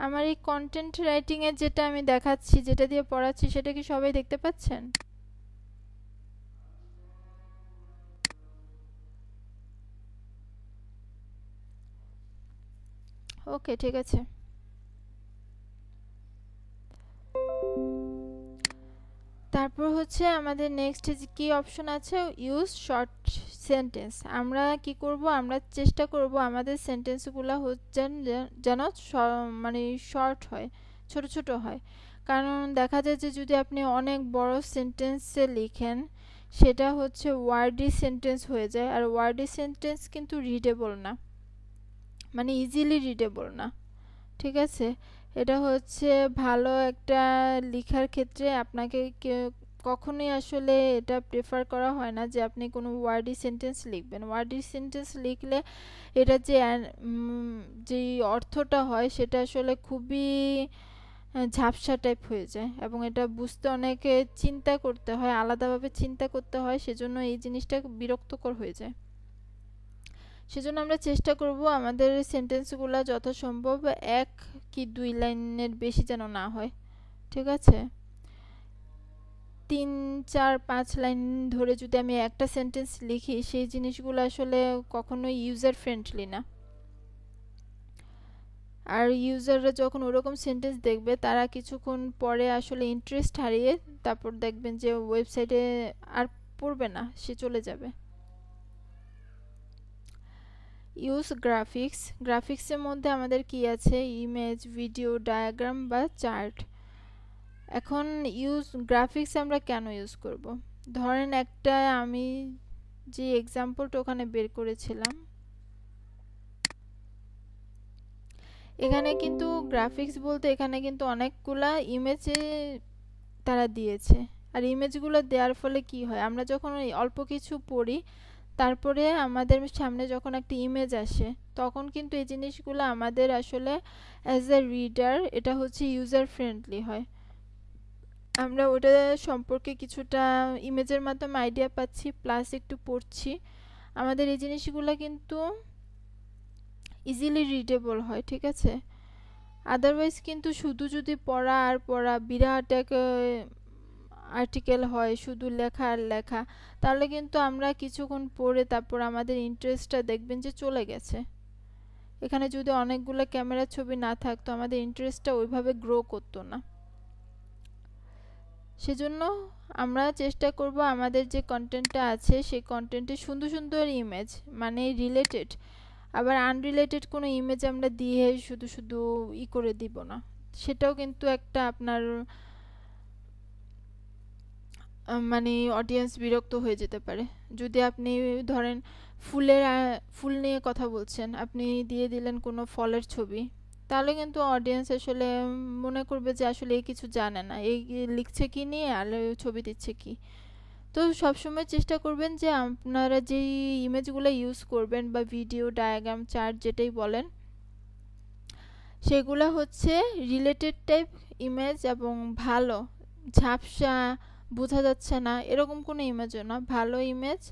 আমার এই কন্টেন্ট রাইটিং এর যেটা আমি দেখাচ্ছি, যেটা দিয়ে পড়াচ্ছি, সেটা কি সবাই দেখতে পাচ্ছেন? ওকে, ঠিক আছে। তারপর হচ্ছে আমাদের নেক্সট কি অপশন আছে, ইউজ শর্ট সেন্টেন্স। আমরা কি করব, আমরা চেষ্টা করব আমাদের সেন্টেন্সগুলো যেন মানে শর্ট হয়, ছোট ছোট হয়। কারণ দেখা যায় যে যদি আপনি অনেক বড় সেন্টেন্সে লিখেন, সেটা হচ্ছে ওয়ার্ডি সেন্টেন্স হয়ে যায়, আর ওয়ার্ডি সেন্টেন্স কিন্তু রিডেবল না, মানে ইজিলি রিডেবল না, ঠিক আছে? এটা হচ্ছে ভালো একটা লেখার ক্ষেত্রে আপনাকে কখনোই আসলে এটা প্রেফার করা হয় না যে আপনি কোনো ওয়ার্ডি সেন্টেন্স লিখবেন। ওয়ার্ডি সেন্টেন্স লিখলে এটা যে অর্থটা হয় সেটা আসলে খুবই ঝাপসা টাইপ হয়ে যায়, এবং এটা বুঝতে অনেকে চিন্তা করতে হয়, আলাদাভাবে চিন্তা করতে হয়, সেজন্য এই জিনিসটা বিরক্তকর হয়ে যায়। সেজন্য আমরা চেষ্টা করব আমাদের সেন্টেন্সগুলো যথাসম্ভব 1 কি 2 লাইনের বেশি যেন না হয়, ঠিক আছে? 3 4 5 লাইন ধরে যদি আমি একটা সেন্টেন্স লিখি, সেই জিনিসগুলো আসলে কখনোই ইউজার ফ্রেন্ডলি না। আর ইউজাররা যখন ওরকম সেন্টেন্স দেখবে, তারা কিছুক্ষণ পরে আসলে ইন্টারেস্ট হারিয়ে তারপর দেখবেন যে ওয়েবসাইটে আর পড়বে না, সে চলে যাবে। Use graphics. গ্রাফিক্সের মধ্যে আমাদের কি আছে, ইমেজ, ভিডিও, ডায়াগ্রাম বা চার্ট। এখন গ্রাফিক্স আমরা কেন ইউজ করব? ধরেন একটা আমি যে এক্সাম্পলটা ওখানে বের করেছিলাম, এখানে কিন্তু গ্রাফিক্স বলতে এখানে কিন্তু অনেকগুলা ইমেজে তারা দিয়েছে। আর ইমেজগুলো দেওয়ার ফলে কি হয়, আমরা যখন অল্প কিছু পড়ি, তারপরে আমাদের সামনে যখন একটা ইমেজ আসে, তখন কিন্তু এই জিনিসগুলো আমাদের আসলে অ্যাজ এ রিডার এটা হচ্ছে ইউজার ফ্রেন্ডলি হয়। আমরা ওটা সম্পর্কে কিছুটা ইমেজের মাধ্যমে আইডিয়া পাচ্ছি, প্লাস একটু পড়ছি। আমাদের এই জিনিসগুলো কিন্তু ইজিলি রিডেবল হয়, ঠিক আছে? আদারওয়াইজ কিন্তু শুধু যদি পড়া আর পড়া, বিরাট এক আর্টিকেল হয়, শুধু লেখা আর লেখা, তাহলে কিন্তু আমরা কিছুক্ষণ পড়ে তারপর আমাদের ইন্টারেস্টটা দেখবেন যে চলে গেছে। এখানে যদি অনেকগুলো ক্যামেরার ছবি না থাকতো, আমাদের ইন্টারেস্টটা ওইভাবে গ্রো করতো না। সেজন্য আমরা চেষ্টা করব আমাদের যে কন্টেন্টটা আছে সেই কন্টেন্টে সুন্দর সুন্দর ইমেজ, মানে রিলেটেড, আবার আনরিলেটেড কোনো ইমেজ আমরা দিয়ে শুধু শুধু করে দিব না। সেটাও কিন্তু একটা আপনার মানে অডিয়েন্স বিরক্ত হয়ে যেতে পারে। যদি আপনি ধরেন ফুল নিয়ে কথা বলছেন, আপনি দিয়ে দিলেন কোনো ফলের ছবি, তাহলে কিন্তু অডিয়েন্স আসলে মনে করবে যে আসলে এই কিছু জানে না, এই লিখছে কি নিয়ে আর ছবি দিচ্ছে কি। তো সবসময় চেষ্টা করবেন যে আপনারা যেই ইমেজগুলো ইউজ করবেন বা ভিডিও, ডায়াগ্রাম, চার্ট যেটাই বলেন, সেগুলো হচ্ছে রিলেটেড টাইপ ইমেজ, এবং ভালো, ঝাপসা, বোঝা যাচ্ছে না এরকম কোনো ইমেজও না, ভালো ইমেজ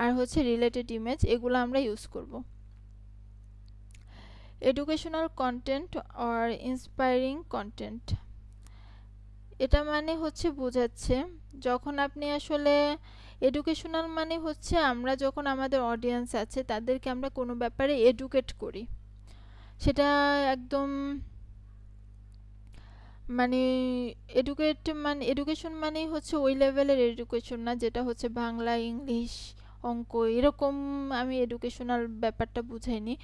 আর হচ্ছে রিলেটেড ইমেজ, এগুলো আমরা ইউজ করব। Educational content or inspiring content, এটা মানে হচ্ছে বোঝাচ্ছে যখন আপনি আসলে এডুকেশনাল মানে হচ্ছে আমরা যখন আমাদের অডিয়েন্স আছে তাদেরকে আমরা কোনো ব্যাপারে এডুকেট করি, সেটা একদম মানে এডুকেশন মানেই হচ্ছে ওই লেভেলের এডুকেশন না যেটা হচ্ছে বাংলা, ইংলিশ অঙ্ক এরকম আমি এডুকেশনাল ব্যাপারটা বুঝাইনি।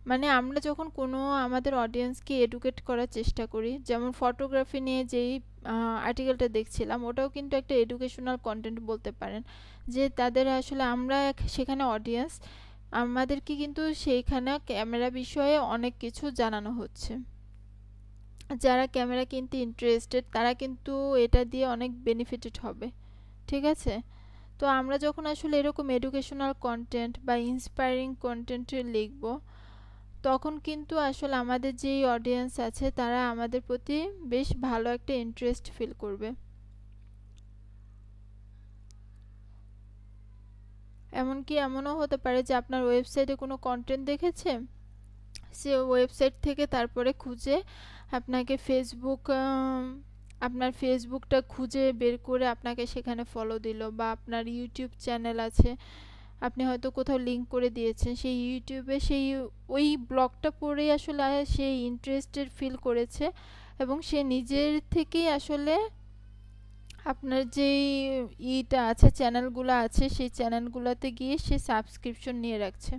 মানে আমরা যখন কোনো আমাদের অডিয়েন্সকে এডুকেট করার চেষ্টা করি, যেমন ফটোগ্রাফি নিয়ে যেই আর্টিকেলটা দেখছিলাম, ওটাও কিন্তু একটা এডুকেশনাল কন্টেন্ট বলতে পারেন। যে তাদের আসলে আমরা সেখানে অডিয়েন্স, আমাদেরকে কিন্তু সেইখানে ক্যামেরা বিষয়ে অনেক কিছু জানানো হচ্ছে। যারা ক্যামেরা কিনতে ইন্টারেস্টেড তারা কিন্তু এটা দিয়ে অনেক বেনিফিটেড হবে। ঠিক আছে? তো আমরা যখন আসলে এরকম এডুকেশনাল কন্টেন্ট বা ইন্সপায়ারিং কন্টেন্ট লিখব, তখন কিন্তু আসলে আমাদের যেই অডিয়েন্স আছে তারা আমাদের প্রতি বেশ ভালো একটা ইন্টারেস্ট ফিল করবে। এমনকি এমনও হতে পারে যে আপনার ওয়েবসাইটে কোনো কন্টেন্ট দেখেছে, সে ওয়েবসাইট থেকে তারপরে খুঁজে আপনাকে আপনার ফেসবুকটা খুঁজে বের করে আপনাকে সেখানে ফলো দিল, বা আপনার ইউটিউব চ্যানেল আছে, আপনি হয়তো কোথাও লিঙ্ক করে দিয়েছেন, সেই ইউটিউবে সেই ওই ব্লগটা পড়েই আসলে সে ইন্টারেস্টেড ফিল করেছে, এবং সে নিজের থেকেই আসলে আপনার যেই ইটা আছে, চ্যানেলগুলো আছে, সেই চ্যানেলগুলোতে গিয়ে সে সাবস্ক্রিপশন নিয়ে রাখছে।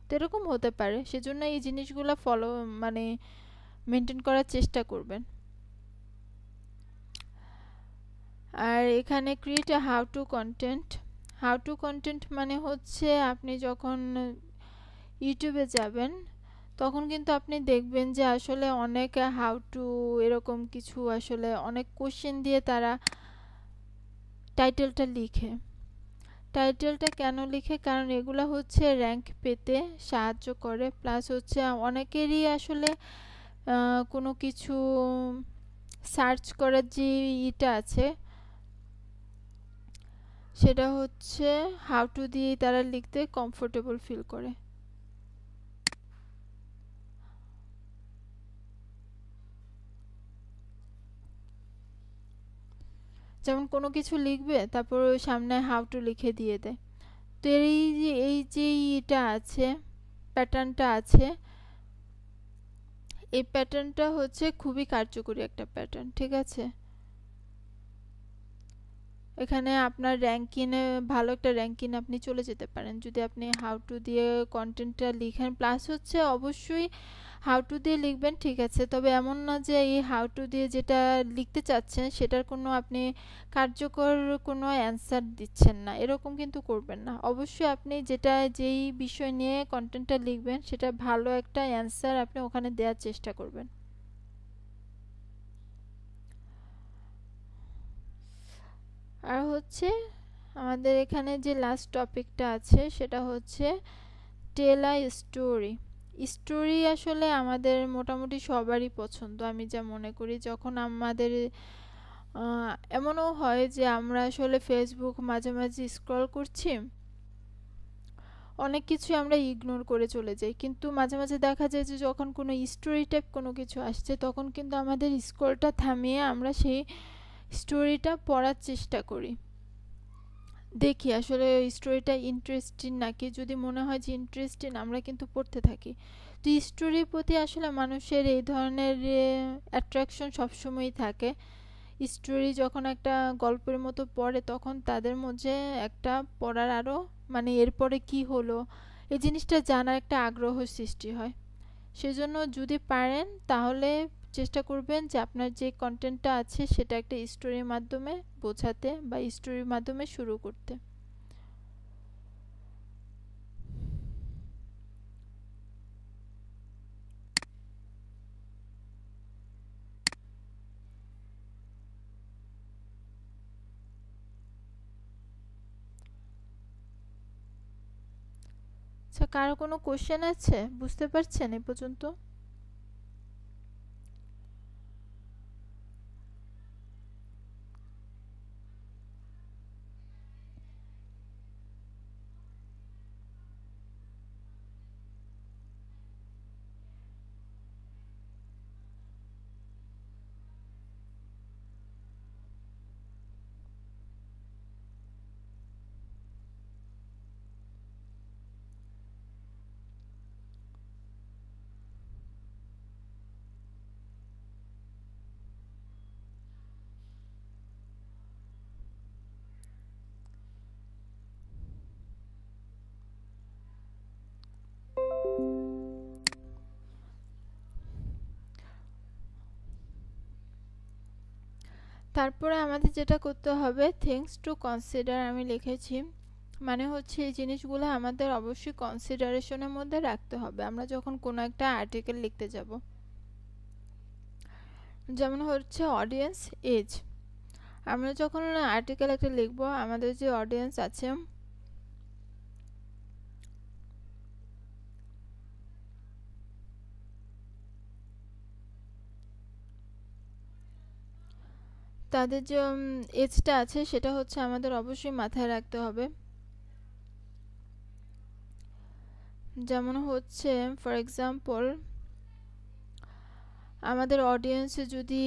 তো এরকম হতে পারে, সেজন্য এই জিনিসগুলো ফলো মানে মেনটেন করার চেষ্টা করবেন। আর এখানে create a how to content. How to content মানে হচ্ছে আপনি যখন ইউটিউবে যাবেন তখন কিন্তু আপনি দেখবেন যে আসলে অনেক হাউ টু এরকম কিছু আসলে অনেক কোশ্চেন দিয়ে তারা টাইটেলটা লিখে। টাইটেলটা কেন লিখে? কারণ এগুলা হচ্ছে র্যাঙ্ক পেতে সাহায্য করে, প্লাস হচ্ছে অনেকেরই আসলে কোনো কিছু সার্চ করার যে ইটা আছে সেটা হচ্ছে হাউ টু দিয়েই তারা লিখতে কমফোর্টেবল ফিল করে। যেমন কোনো কিছু লিখবে তারপর ওই সামনে হাউ টু লিখে দিয়ে দেয়। তো এই যে এটা আছে, প্যাটার্নটা আছে, এই প্যাটার্নটা হচ্ছে খুবই কার্যকরী একটা প্যাটার্ন। ঠিক আছে? এখানে আপনার র্যাঙ্কিনে ভালো একটা র্যাঙ্কিনে আপনি চলে যেতে পারেন যদি আপনি হাউ টু দিয়ে কন্টেন্টটা লিখেন। প্লাস হচ্ছে অবশ্যই হাউ টু দিয়ে লিখবেন, ঠিক আছে, তবে এমন না যে এই হাউ টু দিয়ে যেটা লিখতে চাচ্ছেন সেটার কোনো আপনি কার্যকর কোনো অ্যান্সার দিচ্ছেন না, এরকম কিন্তু করবেন না। অবশ্যই আপনি যেই বিষয় নিয়ে কন্টেন্টটা লিখবেন সেটা ভালো একটা অ্যান্সার আপনি ওখানে দেওয়ার চেষ্টা করবেন। আর হচ্ছে আমাদের এখানে যে লাস্ট টপিকটা আছে সেটা হচ্ছে টেল আ স্টোরি। স্টোরি আসলে আমাদের মোটামুটি সবারই পছন্দ, আমি যা মনে করি। যখন আমাদের এমনও হয় যে আমরা আসলে ফেসবুক মাঝে মাঝে স্ক্রল করছি, অনেক কিছু আমরা ইগনোর করে চলে যাই, কিন্তু মাঝে মাঝে দেখা যায় যে যখন কোনো স্টোরি টাইপ কোনো কিছু আসছে তখন কিন্তু আমাদের স্ক্রলটা থামিয়ে আমরা সেই স্টোরিটা পড়ার চেষ্টা করি, দেখি আসলে ওই স্টোরিটা ইন্টারেস্টিং নাকি। যদি মনে হয় যে ইন্টারেস্টিং, আমরা কিন্তু পড়তে থাকি। তো স্টোরির প্রতি আসলে মানুষের এই ধরনের অ্যাট্রাকশন সবসময়ই থাকে। স্টোরি যখন একটা গল্পের মতো পড়ে তখন তাদের মধ্যে একটা পড়ার আরও মানে এরপরে কি হলো এই জিনিসটা জানার একটা আগ্রহ সৃষ্টি হয়। সেজন্য যদি পারেন তাহলে চেষ্টা করবেন যে আপনার যে কন্টেন্টটা আছে সেটা একটা স্টোরির মাধ্যমে বোঝাতে বা স্টোরির মাধ্যমে শুরু করতে। আচ্ছা, কারো কোনো কোশ্চেন আছে? বুঝতে পারছেন এ পর্যন্ত? তারপরে আমাদের যেটা করতে হবে, থিংস টু কনসিডার আমি লিখেছি, মানে হচ্ছে এই জিনিসগুলো আমাদের অবশ্যই কনসিডারেশনের মধ্যে রাখতে হবে আমরা যখন কোনো একটা আর্টিকেল লিখতে যাব। যেমন হচ্ছে অডিয়েন্স এজ, আমরা যখন আর্টিকেল একটা লিখব, আমাদের যে অডিয়েন্স আছে তাদের যে এজটা আছে সেটা হচ্ছে আমাদের অবশ্যই মাথায় রাখতে হবে। যেমন হচ্ছে ফর এক্সাম্পল আমাদের অডিয়েন্সে যদি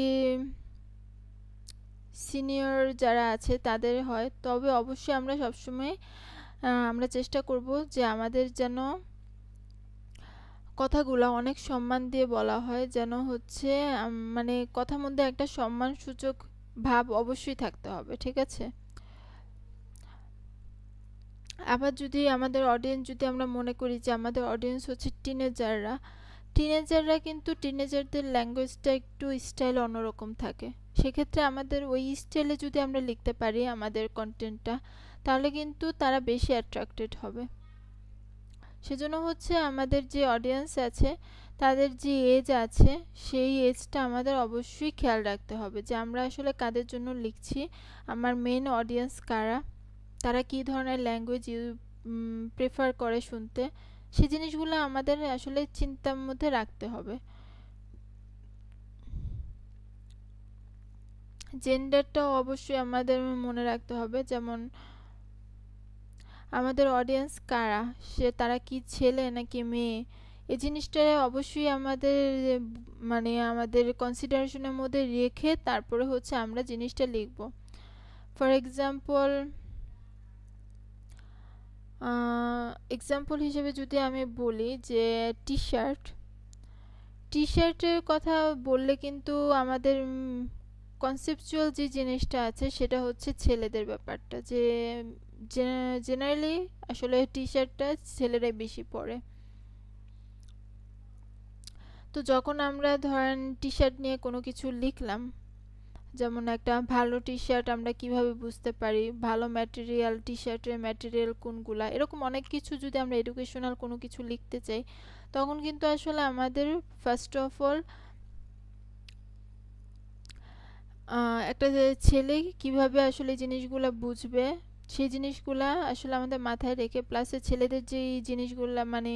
সিনিয়র যারা আছে তাদের হয়, তবে অবশ্যই আমরা সবসময় আমরা চেষ্টা করব যে আমাদের যেন কথাগুলো অনেক সম্মান দিয়ে বলা হয়, যেন হচ্ছে মানে কথার মধ্যে একটা সম্মানসূচক ভাব অবশ্যই থাকতে হবে, ঠিক আছে। আবার যদি আমাদের অডিয়েন্স, যদি আমরা মনে করি যে আমাদের অডিয়েন্স হচ্ছে টিনেজাররা, টিনেজাররা কিন্তু টিনেজারদের ল্যাঙ্গুয়েজটা একটু স্টাইল অন্যরকম থাকে, সেক্ষেত্রে আমাদের ওই স্টাইলে যদি আমরা লিখতে পারি আমাদের কন্টেন্টটা, তাহলে কিন্তু তারা বেশি অ্যাট্রাক্টেড হবে। সেজন্য হচ্ছে আমাদের যে অডিয়েন্স আছে তাদের যে এজ আছে সেই এজটা আমাদের অবশ্যই খেয়াল রাখতে হবে, যে আমরা আসলে কাদের জন্য লিখছি, আমার মেন অডিয়েন্স কারা, তারা কী ধরনের ল্যাঙ্গুয়েজ প্রেফার করে শুনতে, সেই জিনিসগুলো আমাদের আসলে চিন্তার মধ্যে রাখতে হবে। জেন্ডারটাও অবশ্যই আমাদের মনে রাখতে হবে, যেমন আমাদের অডিয়েন্স কারা, সে তারা কি ছেলে নাকি মেয়ে, এই জিনিসটা অবশ্যই আমাদের মানে আমাদের কনসিডারেশনের মধ্যে রেখে তারপরে হচ্ছে আমরা জিনিসটা লিখব। ফর এক্সাম্পল হিসেবে যদি আমি বলি যে টি শার্ট, টি শার্টের কথা বললে কিন্তু আমাদের কনসেপচুয়াল যে জিনিসটা আছে সেটা হচ্ছে ছেলেদের ব্যাপারটা, যে জেনারেলি আসলে টি শার্টটা ছেলেরাই বেশি পরে। তো যখন আমরা ধরেন টি শার্ট নিয়ে কোনো কিছু লিখলাম, যেমন একটা ভালো টি শার্ট আমরা কিভাবে বুঝতে পারি, ভালো ম্যাটেরিয়াল, টি শার্টের ম্যাটেরিয়াল কোনগুলা, এরকম অনেক কিছু যদি আমরা এডুকেশনাল কোনো কিছু লিখতে চাই, তখন কিন্তু আসলে আমাদের ফার্স্ট অফ অল একটা যে ছেলে কিভাবে আসলে এই জিনিসগুলা বুঝবে, সেই জিনিসগুলা আসলে আমাদের মাথায় রেখে, প্লাসে ছেলেদের যেই জিনিসগুলা মানে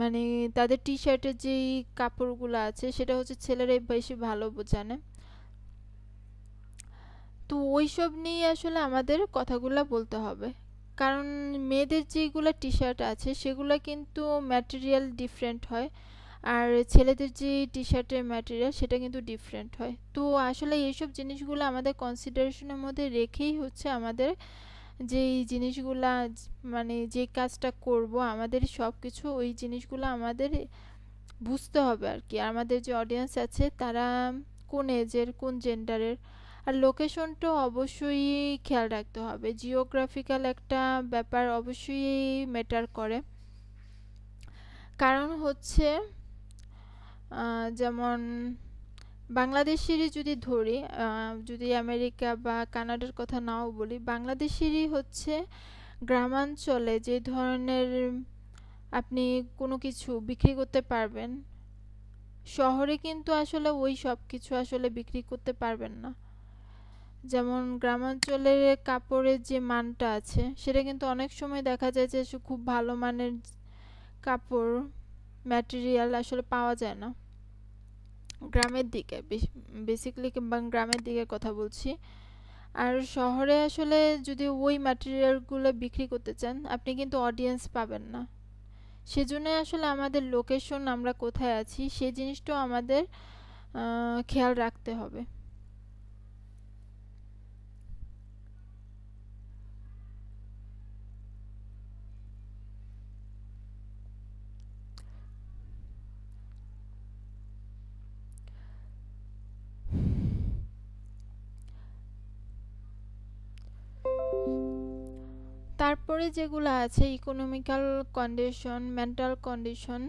মানে তাদের টি শার্টের যেই কাপড়গুলো আছে সেটা হচ্ছে ছেলেরাই বেশি ভালো জানে, তো ওইসব নিয়ে আসলে আমাদের কথাগুলো বলতে হবে। কারণ মেয়েদের যেগুলো টি শার্ট আছে সেগুলো কিন্তু ম্যাটেরিয়াল ডিফারেন্ট হয়, আর ছেলেদের যে টি শার্টের ম্যাটেরিয়াল সেটা কিন্তু ডিফারেন্ট হয়। তো আসলে এইসব জিনিসগুলো আমাদের কনসিডারেশনের মধ্যে রেখেই হচ্ছে আমাদের যেই জিনিসগুলা মানে যে কাজটা করব আমাদের সব কিছু ওই জিনিসগুলো আমাদের বুঝতে হবে আর কি। আমাদের যে অডিয়েন্স আছে তারা কোন এজের, কোন জেন্ডারের, আর লোকেশনটাও অবশ্যই খেয়াল রাখতে হবে, জিওগ্রাফিক্যাল একটা ব্যাপার অবশ্যই ম্যাটার করে। কারণ হচ্ছে যেমন বাংলাদেশেরই যদি ধরি, যদি আমেরিকা বা কানাডার কথা নাও বলি, বাংলাদেশেরই হচ্ছে গ্রামাঞ্চলে যে ধরনের আপনি কোনো কিছু বিক্রি করতে পারবেন, শহরে কিন্তু আসলে ওই সব কিছু আসলে বিক্রি করতে পারবেন না। যেমন গ্রামাঞ্চলের কাপড়ের যে মানটা আছে সেটা কিন্তু অনেক সময় দেখা যায় যে খুব ভালো মানের কাপড় ম্যাটেরিয়াল আসলে পাওয়া যায় না গ্রামের দিকে, বেসিক্যালি গ্রামের দিকে কথা বলছি। আর শহরে আসলে যদি ওই ম্যাটেরিয়ালগুলো বিক্রি করতে চান আপনি কিন্তু অডিয়েন্স পাবেন না, সেজন্য আসলে আমাদের লোকেশন, আমরা কোথায় আছি সেই জিনিসটাও আমাদের খেয়াল রাখতে হবে। তারপরে যেগুলো আছে ইকোনমিক্যাল কন্ডিশন, মেন্টাল কন্ডিশন,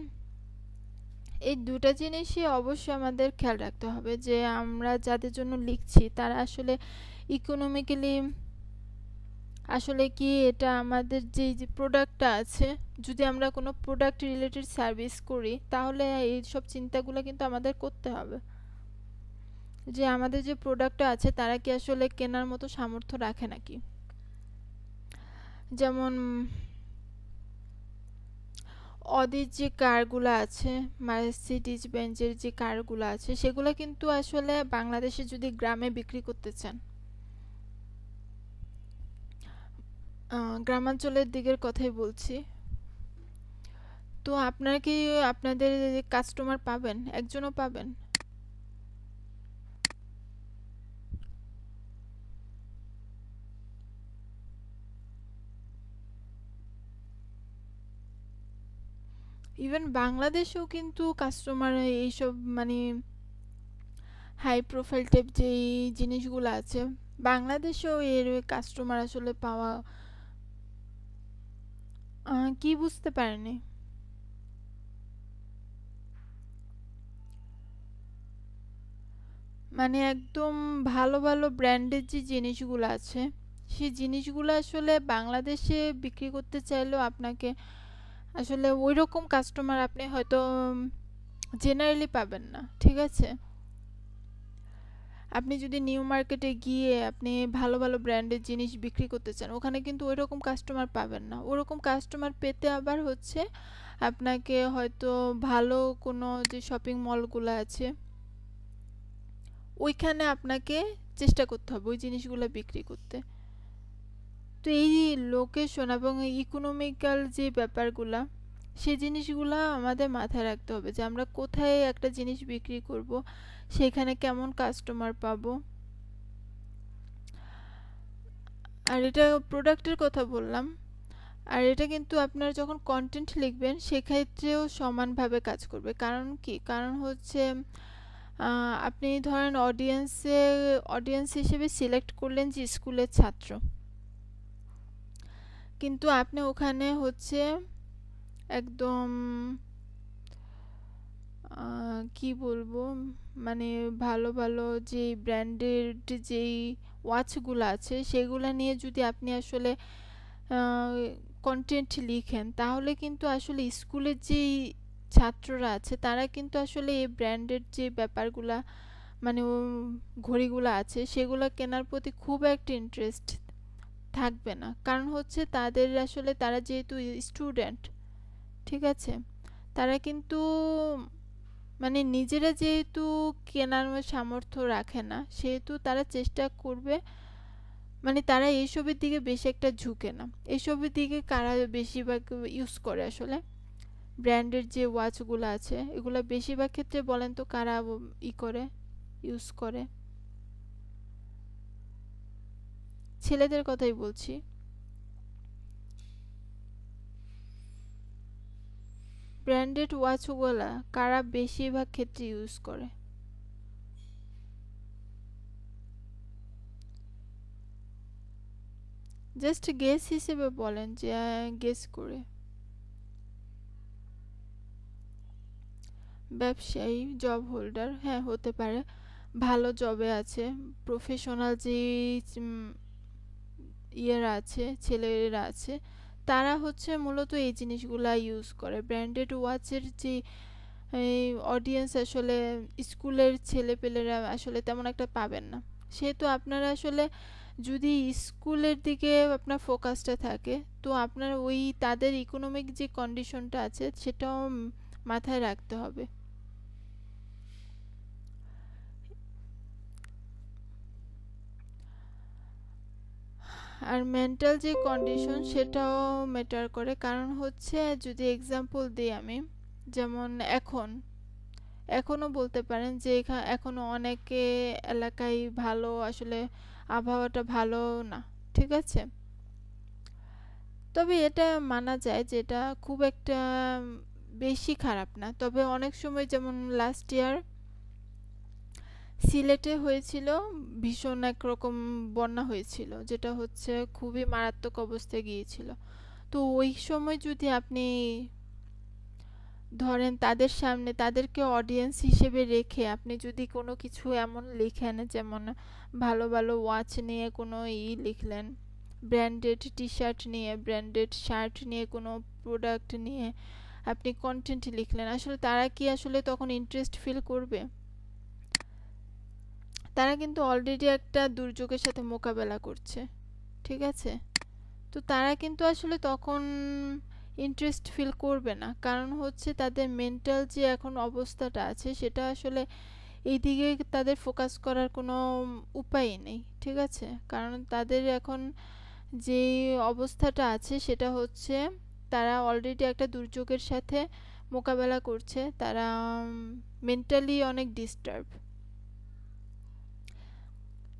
এই দুটা জিনিসই অবশ্যই আমাদের খেয়াল রাখতে হবে যে আমরা যাদের জন্য লিখছি তারা আসলে ইকোনমিক্যালি আসলে কি এটা আমাদের যে প্রোডাক্টটা আছে, যদি আমরা কোনো প্রোডাক্ট রিলেটেড সার্ভিস করি তাহলে এই সব চিন্তাগুলো কিন্তু আমাদের করতে হবে যে আমাদের যে প্রোডাক্টটা আছে তারা কি আসলে কেনার মতো সামর্থ্য রাখে নাকি। যেমন অদির যে কারগুলো আছে, মার্সিডিজ বেঞ্জের যে কারগুলো আছে সেগুলো কিন্তু আসলে বাংলাদেশে যদি গ্রামে বিক্রি করতে চান, গ্রামাঞ্চলের দিকের কথাই বলছি, তো আপনারা কি আপনাদের কাস্টমার পাবেন? একজনও পাবেন? ইভেন বাংলাদেশেও কিন্তু কাস্টমার এইসব মানে হাই প্রোফাইল টাইপ যেই জিনিসগুলো আছে বাংলাদেশেও এর কাস্টমার আসলে পাওয়া। কি বুঝতে পারেনি? মানে একদম ভালো ভালো ব্র্যান্ডের যে জিনিসগুলো আছে সেই জিনিসগুলো আসলে বাংলাদেশে বিক্রি করতে চাইলেও আপনাকে আসলে ওই রকম কাস্টমার আপনি হয়তো জেনারেলি পাবেন না, ঠিক আছে? আপনি যদি নিউ মার্কেটে গিয়ে আপনি ভালো ভালো ব্র্যান্ডের জিনিস বিক্রি করতে চান ওখানে কিন্তু ওই রকম কাস্টমার পাবেন না। ওরকম কাস্টমার পেতে আবার হচ্ছে আপনাকে হয়তো ভালো কোনো যে শপিং মলগুলো আছে ওইখানে আপনাকে চেষ্টা করতে হবে ওই জিনিসগুলো বিক্রি করতে। তো এই লোকেশন এবং ইকোনমিক্যাল যে ব্যাপারগুলা সেই জিনিসগুলা আমাদের মাথায় রাখতে হবে যে আমরা কোথায় একটা জিনিস বিক্রি করব, সেখানে কেমন কাস্টমার পাবো। আর এটা প্রোডাক্টের কথা বললাম, আর এটা কিন্তু আপনারা যখন কন্টেন্ট লিখবেন সেক্ষেত্রেও সমানভাবে কাজ করবে। কারণ কি? কারণ হচ্ছে আপনি ধরেন অডিয়েন্স হিসেবে সিলেক্ট করলেন যে স্কুলের ছাত্র, কিন্তু আপনি ওখানে হচ্ছে একদম কি বলবো মানে ভালো ভালো যে ব্র্যান্ডের যেই ওয়াচগুলো আছে সেগুলো নিয়ে যদি আপনি আসলে কন্টেন্ট লিখেন তাহলে কিন্তু আসলে স্কুলের যেই ছাত্ররা আছে তারা কিন্তু আসলে এই ব্র্যান্ডের যে ব্যাপারগুলা মানে ঘড়িগুলো আছে সেগুলো কেনার প্রতি খুব একটা ইন্টারেস্ট থাকবে না। কারণ হচ্ছে তাদের আসলে তারা যেহেতু স্টুডেন্ট, ঠিক আছে, তারা কিন্তু মানে নিজেরা যেহেতু কেনার সামর্থ্য রাখে না সেহেতু তারা চেষ্টা করবে মানে তারা এইসবের দিকে বেশি একটা ঝুঁকে না। এইসবের দিকে কারা বেশিরভাগ ইউজ করে আসলে ব্র্যান্ডের যে ওয়াচগুলো আছে এগুলো বেশিরভাগ ক্ষেত্রে বলেন তো কারা করে ইউজ করে? ছেলেদের কথাই বলছি। ব্র্যান্ডেড ওয়াচগুলা কারা বেশিরভাগ ক্ষেত্রে ইউজ করে? জাস্ট গেস হিসেবে বলেন যে গেস করে। ব্যবসায়ী, জব হোল্ডার, হ্যাঁ হতে পারে, ভালো জবে আছে, প্রফেশনাল যে ইয়েরা আছে ছেলেরা আছে তারা হচ্ছে মূলত এই জিনিসগুলা ইউজ করে। ব্র্যান্ডেড ওয়াচের যে অডিয়েন্স আসলে স্কুলের ছেলেপেলেরা আসলে তেমন একটা পাবেন না। সেহেতু আপনারা আসলে যদি স্কুলের দিকে আপনার ফোকাসটা থাকে তো আপনার ওই তাদের ইকোনমিক যে কন্ডিশনটা আছে সেটাও মাথায় রাখতে হবে। আর মেন্টাল যে কন্ডিশন সেটাও ম্যাটার করে। কারণ হচ্ছে যদি এক্সাম্পল দিই আমি, যেমন এখনো বলতে পারেন যে এখনো অনেকে এলাকায় ভালো আসলে আবহাওয়াটা ভালো না, ঠিক আছে? তবে এটা মানা যায় যে এটা খুব একটা বেশি খারাপ না। তবে অনেক সময় যেমন লাস্ট ইয়ার সিলেটে হয়েছিল ভীষণ একরকম বন্যা হয়েছিল যেটা হচ্ছে খুবই মারাত্মক অবস্থায় গিয়েছিল। তো ওই সময় যদি আপনি ধরেন তাদের সামনে তাদেরকে অডিয়েন্স হিসেবে রেখে আপনি যদি কোনো কিছু এমন লিখেন, যেমন ভালো ভালো ওয়াচ নিয়ে কোনো লিখলেন, ব্র্যান্ডেড টি শার্ট নিয়ে, ব্র্যান্ডেড শার্ট নিয়ে, কোনো প্রোডাক্ট নিয়ে আপনি কন্টেন্ট লিখলেন, আসলে তারা কি আসলে তখন ইন্টারেস্ট ফিল করবে? তারা কিন্তু অলরেডি একটা দুর্যোগের সাথে মোকাবেলা করছে, ঠিক আছে? তো তারা কিন্তু আসলে তখন ইন্টারেস্ট ফিল করবে না, কারণ হচ্ছে তাদের মেন্টাল যে এখন অবস্থাটা আছে সেটা আসলে এইদিকে তাদের ফোকাস করার কোনো উপায়ই নেই, ঠিক আছে? কারণ তাদের এখন যে অবস্থাটা আছে সেটা হচ্ছে তারা অলরেডি একটা দুর্যোগের সাথে মোকাবেলা করছে, তারা মেন্টালি অনেক ডিস্টার্ব।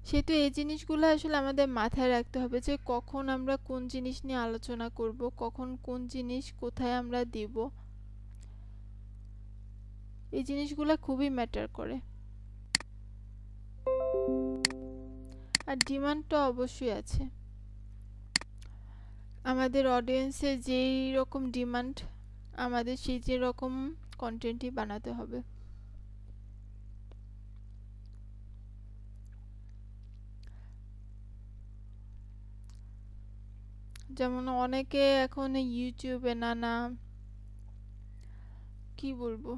সেহেতু এই জিনিসগুলো আসলে আমাদের মাথায় রাখতে হবে যে কখন আমরা কোন জিনিস নিয়ে আলোচনা করব, কখন কোন জিনিস কোথায় আমরা দিব, এই জিনিসগুলো খুবই ম্যাটার করে। আর ডিমান্ড তো অবশ্যই আছে, আমাদের অডিয়েন্সের যেই রকম ডিমান্ড আমাদের সেই যে রকম কন্টেন্টই বানাতে হবে। যেমন অনেকে এখন ইউটিউবে নানা কি বলবো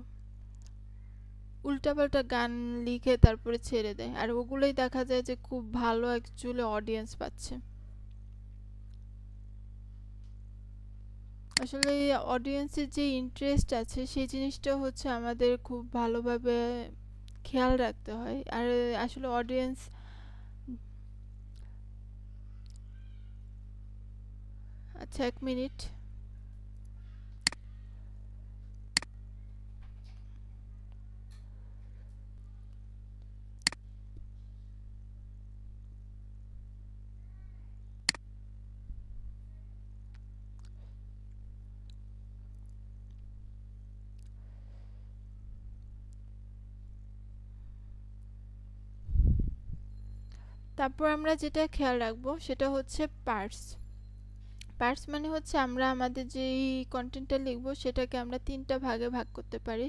উল্টাপাল্টা গান লিখে তারপরে ছেড়ে দেয়, আর ওগুলোই দেখা যায় যে খুব ভালো অ্যাকচুয়ালি অডিয়েন্স পাচ্ছে। আসলে অডিয়েন্সের যে ইন্টারেস্ট আছে সেই জিনিসটা হচ্ছে আমাদের খুব ভালোভাবে খেয়াল রাখতে হয়। আর আসলে অডিয়েন্স, আচ্ছা এক মিনিট, তারপর আমরা যেটা খেয়াল রাখবো সেটা হচ্ছে পার্টস। পার্টস মানে হচ্ছে আমরা আমাদের যেই কন্টেন্টটা লিখবো সেটাকে আমরা 3টা ভাগে ভাগ করতে পারি।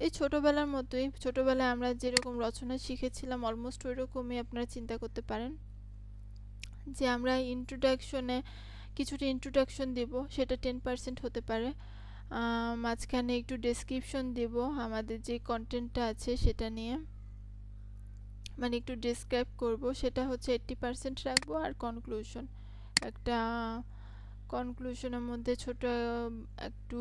এই ছোটবেলার মতোই, ছোটবেলায় আমরা যেরকম রচনা শিখেছিলাম অলমোস্ট ওই রকমই আপনারা চিন্তা করতে পারেন, যে আমরা ইন্ট্রোডাকশনে কিছুটা ইন্ট্রোডাকশন দেব, সেটা 10% হতে পারে। মাঝখানে একটু ডেসক্রিপশন দেব আমাদের যে কন্টেন্টটা আছে সেটা নিয়ে, মানে একটু ডিসক্রাইব করব, সেটা হচ্ছে 80% রাখবো। আর কনক্লুশন, একটা কনক্লুশনের মধ্যে ছোট একটু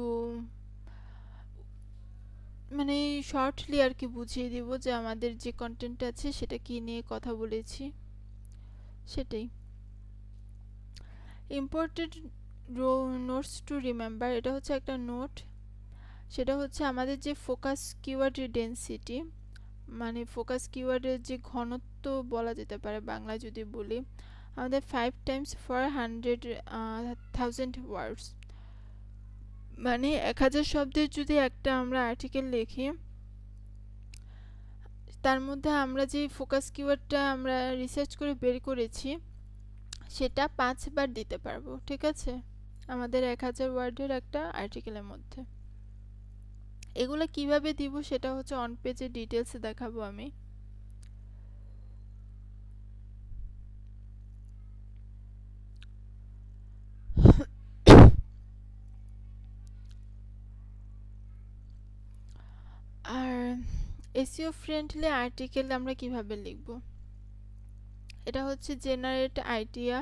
মানে শর্টলি আর কি বুঝিয়ে দিব যে আমাদের যে কন্টেন্ট আছে সেটা কি নিয়ে কথা বলেছি, সেটাই। ইম্পর্টেন্ট নোটস টু রিমেম্বার, এটা হচ্ছে একটা নোট, সেটা হচ্ছে আমাদের যে ফোকাস কিওয়ার্ড ডেন্সিটি, মানে ফোকাস কিওয়ার্ডের যে ঘনত্ব বলা যেতে পারে বাংলায় যদি বলি, আমাদের 5 টাইমস ফর 100,000 ওয়ার্ডস, মানে 1000 শব্দের যদি একটা আমরা আর্টিকেল লিখি, তার মধ্যে আমরা যে ফোকাস কিওয়ার্ডটা আমরা রিসার্চ করে বের করেছি সেটা 5 বার দিতে পারবো, ঠিক আছে? আমাদের 1000 ওয়ার্ডের একটা আর্টিকেলের মধ্যে। এগুলো কিভাবে দিব সেটা হচ্ছে অন পেজে ডিটেলস দেখাবো আমি। আর এসইও ফ্রেন্ডলি আর্টিকেল আমরা কিভাবে লিখব, এটা হচ্ছে generate idea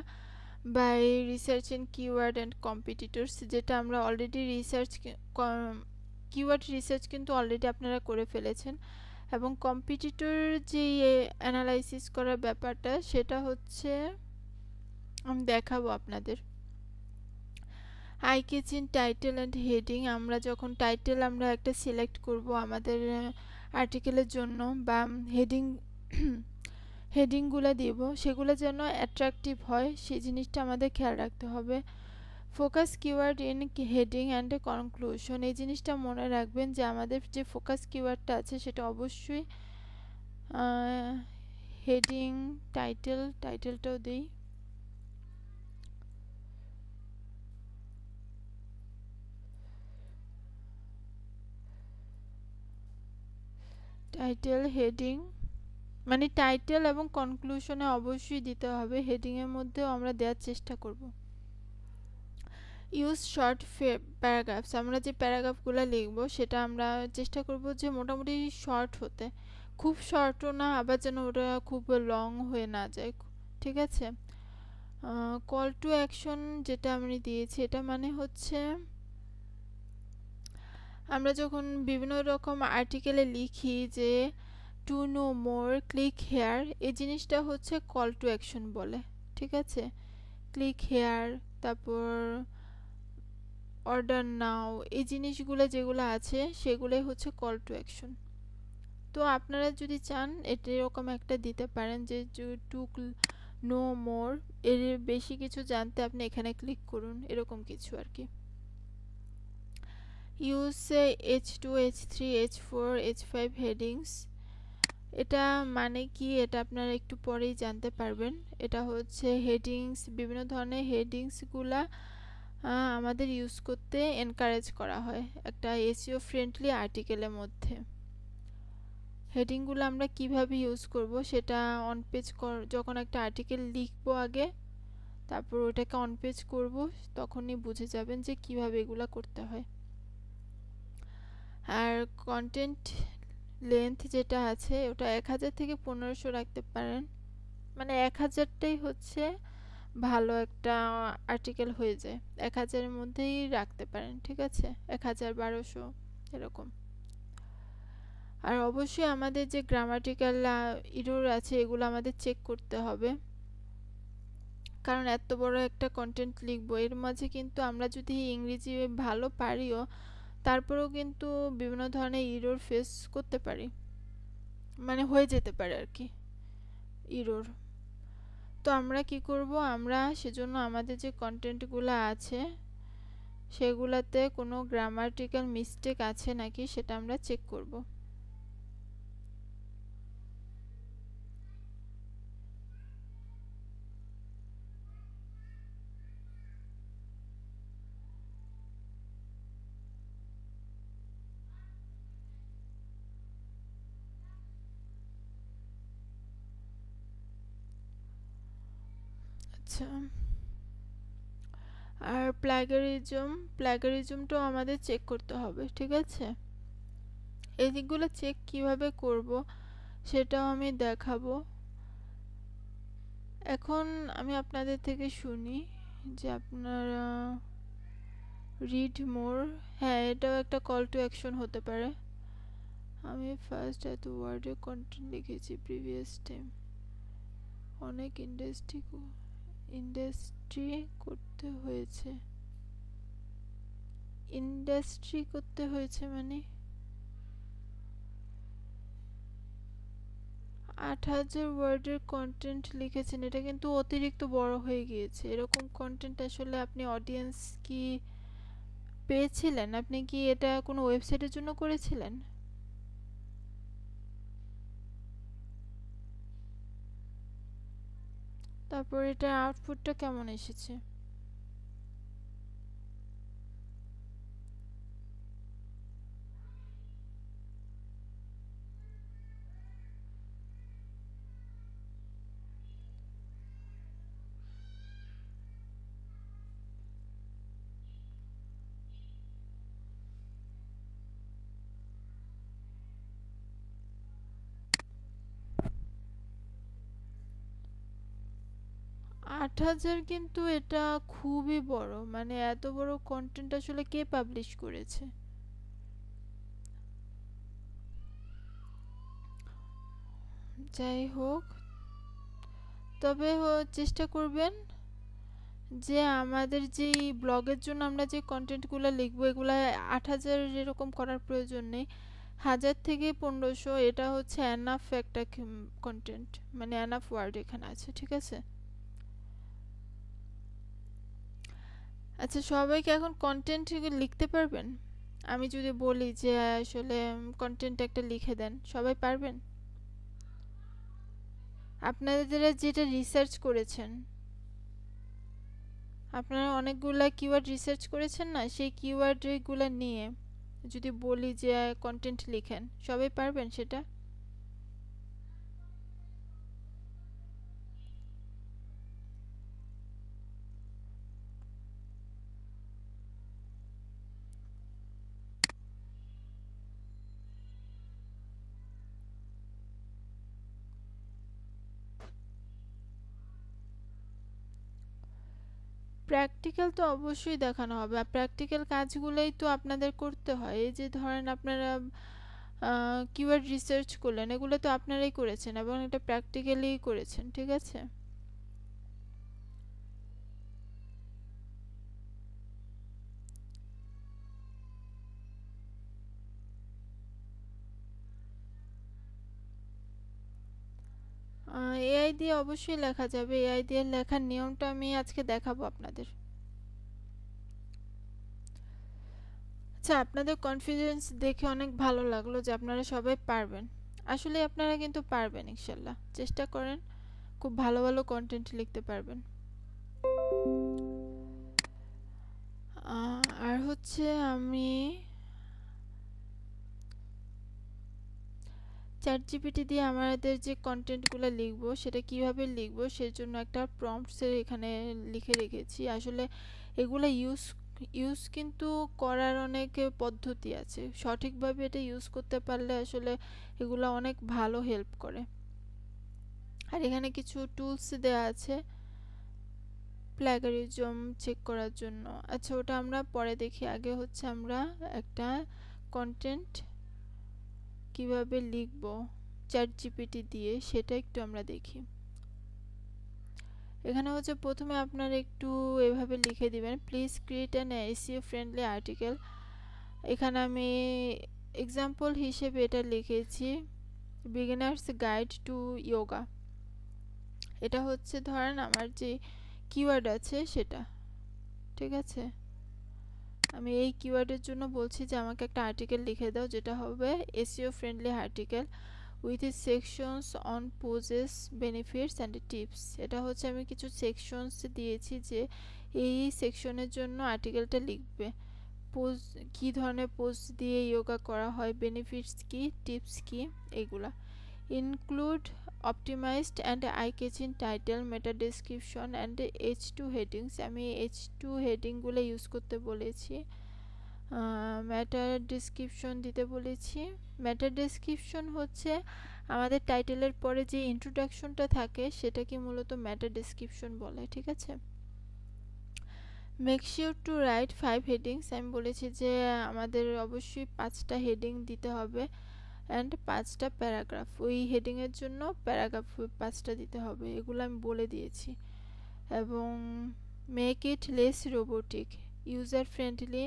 by research in keyword and competitors, যেটা আমরা অলরেডি রিসার্চ, কিওয়ার্ড রিসার্চ কিন্তু অলরেডি আপনারা করে ফেলেছেন, এবং কম্পিটিটর যে অ্যানালাইসিস করার ব্যাপারটা সেটা হচ্ছে আমি দেখাবো আপনাদের। Eye catching title and heading, আমরা যখন টাইটেল আমরা একটা সিলেক্ট করব আমাদের আর্টিকেলের জন্য, বা হেডিং হেডিংগুলো দিব, সেগুলো যেন অ্যাট্রাকটিভ হয় সেই জিনিসটা আমাদের খেয়াল রাখতে হবে। Focus keyword in heading and conclusion, এই জিনিসটা মনে রাখবেন যে আমাদের যে ফোকাস কিওয়ার্ডটা আছে সেটা অবশ্যই হেডিং, টাইটেলটাও দিই, টাইটেল, হেডিং, মানে টাইটেল এবং কনক্লুশনে অবশ্যই দিতে হবে, হেডিংয়ের মধ্যেও আমরা দেওয়ার চেষ্টা করব। ইউজ শর্ট প্যারাগ্রাফস, আমরা যে প্যারাগ্রাফগুলো লিখব সেটা আমরা চেষ্টা করব যে মোটামুটি শর্ট হতে, খুব শর্টও না, আবার যেন ওটা খুব লং হয়ে না যায়, ঠিক আছে। কল টু অ্যাকশন যেটা আমি দিয়েছি, এটা মানে হচ্ছে আমরা যখন বিভিন্ন রকম আর্টিকেলে লিখি যে to know more click here, এই জিনিসটা হচ্ছে কল টু অ্যাকশন বলে, ঠিক আছে। ক্লিক হেয়ার, তারপর অর্ডার নাও, এই জিনিসগুলো যেগুলো আছে সেগুলোই হচ্ছে কল টু অ্যাকশন। তো আপনারা যদি চান এরকম একটা দিতে পারেন যে টু নো মোর, এর বেশি কিছু জানতে আপনি এখানে ক্লিক করুন, এরকম কিছু আর কি। Use H2, H3, H4, H5 headings, এটা মানে কি এটা আপনারা একটু পরেই জানতে পারবেন। এটা হচ্ছে হেডিংস, বিভিন্ন ধরনের হেডিংসগুলা আমাদের ইউজ করতে এনকারেজ করা হয় একটা এসইও ফ্রেন্ডলি আর্টিকেলের মধ্যে। হেডিংগুলো আমরা কিভাবে ইউজ করব সেটা অন পেজ যখন একটা আর্টিকেল লিখবো আগে, তারপর ওটাকে অন পেজ করব, তখনই বুঝে যাবেন যে কিভাবে এগুলা করতে হয়। আর কন্টেন্ট লেন্থ যেটা আছে ওটা 1000 থেকে 1500 রাখতে পারেন, মানে 1000টাই হচ্ছে ভালো একটা আর্টিকেল হয়ে যায়, 1000-এর মধ্যেই রাখতে পারেন, ঠিক আছে, 1000, 1200 এরকম। আর অবশ্যই আমাদের যে গ্রামাটিক্যাল এরর আছে এগুলো আমাদের চেক করতে হবে, কারণ এত বড় একটা কন্টেন্ট লিখবো, এর মাঝে কিন্তু আমরা যদি ইংরেজি ভালো পারিও তারপরেও কিন্তু বিভিন্ন ধরনের এরর ফেস করতে পারি, মানে হয়ে যেতে পারে আর কি এরর। তো আমরা কি করব, আমরা সেজন্য আমাদের যে কন্টেন্টগুলো আছে সেগুলাতে কোনো গ্রামাটিক্যাল মিস্টেক আছে নাকি সেটা আমরা চেক করব। আচ্ছা, আর প্লাগারিজমটাও আমাদের চেক করতে হবে, ঠিক আছে। এই দিকগুলো চেক কিভাবে করব সেটাও আমি দেখাবো। এখন আমি আপনাদের থেকে শুনি যে আপনারা রিড মোর, হ্যাঁ এটাও একটা কল টু অ্যাকশন হতে পারে। আমি ফার্স্ট এত ওয়ার্ডে কন্টেন্ট লিখেছি প্রিভিয়াস টাইম, অনেক ইন্ডাস্ট্রি করতে হয়েছে, ইন্ডাস্ট্রি করতে হয়েছে মানে 8000 ওয়ার্ডের কন্টেন্ট লিখেছেন, এটা কিন্তু অতিরিক্ত বড় হয়ে গিয়েছে। এরকম কন্টেন্ট আসলে আপনি অডিয়েন্স কি পেয়েছিলেন? আপনি কি এটা কোনো ওয়েবসাইটের জন্য করেছিলেন? তারপর এটার আউটপুটটা কেমন এসেছে? আট হাজার কিন্তু এটা খুবই বড়, মানে এত বড় কন্টেন্ট আসলে কে পাবলিশ করেছে? যাই হোক, তবে চেষ্টা করবেন যে আমাদের যে ব্লগের জন্য আমরা যে কন্টেন্টগুলো লিখবো এগুলা 8000 এরকম করার প্রয়োজন নেই, 1000 থেকে 1500 এটা হচ্ছে এনাফ একটা কন্টেন্ট, মানে এনাফ ওয়ার্ড এখানে আছে, ঠিক আছে। আচ্ছা, সবাইকে এখন কন্টেন্ট লিখতে পারবেন? আমি যদি বলি যে আসলে কন্টেন্ট একটা লিখে দেন, সবাই পারবেন? আপনারা যেটা রিসার্চ করেছেন, আপনারা অনেকগুলা কিওয়ার্ড রিসার্চ করেছেন না, সেই কিওয়ার্ডগুলো নিয়ে যদি বলি যে কন্টেন্ট লিখেন, সবাই পারবেন সেটা? প্র্যাকটিক্যাল তো অবশ্যই দেখানো হবে, আর প্র্যাকটিক্যাল কাজগুলোই তো আপনাদের করতে হয়। এই যে ধরেন আপনারা কিওয়ার্ড রিসার্চ করলেন, এগুলো তো আপনারাই করেছেন এবং এটা প্র্যাকটিক্যালি করেছেন, ঠিক আছে? এআই দিয়ে অবশ্যই লেখা যাবে, এআই দিয়ে লেখার নিয়মটা আমি আজকে দেখাবো আপনাদের। আচ্ছা, আপনাদের কনফিডেন্স দেখে অনেক ভালো লাগলো যে আপনারা সবাই পারবেন। আসলে আপনারা কিন্তু পারবেন ইনশাল্লাহ, চেষ্টা করেন, খুব ভালো ভালো কন্টেন্ট লিখতে পারবেন। আর হচ্ছে আমি চ্যাটজিপিটি দিয়ে আমাদের যে কন্টেন্টগুলো লিখবো সেটা কিভাবে লিখবো সেজন্য একটা প্রম্পটসের এখানে লিখে রেখেছি। আসলে এগুলো ইউজ কিন্তু করার অনেক পদ্ধতি আছে, সঠিকভাবে এটা ইউজ করতে পারলে আসলে এগুলো অনেক ভালো হেল্প করে। আর এখানে কিছু টুলস দেওয়া আছে প্ল্যাগারিজম চেক করার জন্য। আচ্ছা, ওটা আমরা পরে দেখি, আগে হচ্ছে আমরা একটা কন্টেন্ট কিভাবে লিখব চ্যাটজিপিটি দিয়ে সেটা একটু আমরা দেখি। এখানে হচ্ছে প্রথমে আপনারা একটু এভাবে লিখে দিবেন, please create an SEO friendly article. এখানে আমি এক্সাম্পল হিসেবে এটা লিখেছি বিগিনার্স গাইড টু যোগা। এটা হচ্ছে ধরেন আমার যে কিওয়ার্ড আছে সেটা, ঠিক আছে? আমি এই কিওয়ার্ডের জন্য বলছি যে আমাকে একটা আর্টিকেল লিখে দাও যেটা হবে SEO friendly article with is sections on poses benefits and tips. এটা হচ্ছে আমি কিছু সেকশনস দিয়েছি যে এই সেকশনের জন্য আর্টিকেলটা লিখবে, পোজ কী ধরনের পোজ দিয়ে যোগা করা হয়, বেনিফিটস কী, টিপস কী, এগুলা। Include optimized and eye catching title, meta description and H2 headings. আমি H2 হেডিংগুলো ইউজ করতে বলেছি। ম্যাটার ডেসক্রিপশন দিতে বলেছি। ম্যাটার ডেসক্রিপশন হচ্ছে আমাদের টাইটেলের পরে যে ইন্ট্রোডাকশনটা থাকে সেটাকে মূলত ম্যাটার ডেসক্রিপশন বলে, ঠিক আছে? Make sure to right 5 headings. আমি বলেছি যে আমাদের অবশ্যই 5টা হেডিং দিতে হবে অ্যান্ড 5টা প্যারাগ্রাফ। ওই হেডিংয়ের জন্য প্যারাগ্রাফ 5টা দিতে হবে, এগুলো আমি বলে দিয়েছি। এবং make it less robotic, user friendly,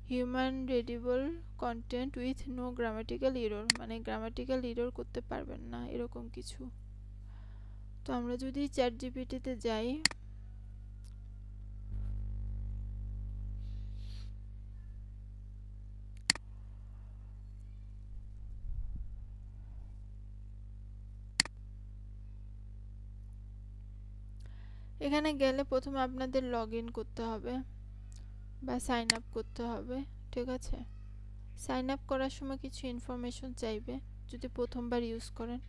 human readable content with no grammatical error, মানে গ্রামাটিক্যাল এরর করতে পারবেন না এরকম কিছু। তো আমরা যদি চ্যাটজিপিটিতে যাই, এখানে গেলে প্রথমে আপনাদের লগ ইন করতে হবে বা সাইন আপ করতে হবে, ঠিক আছে? সাইন আপ করার সময় কিছু ইনফরমেশন চাইবে যদি প্রথমবার ইউজ করেন।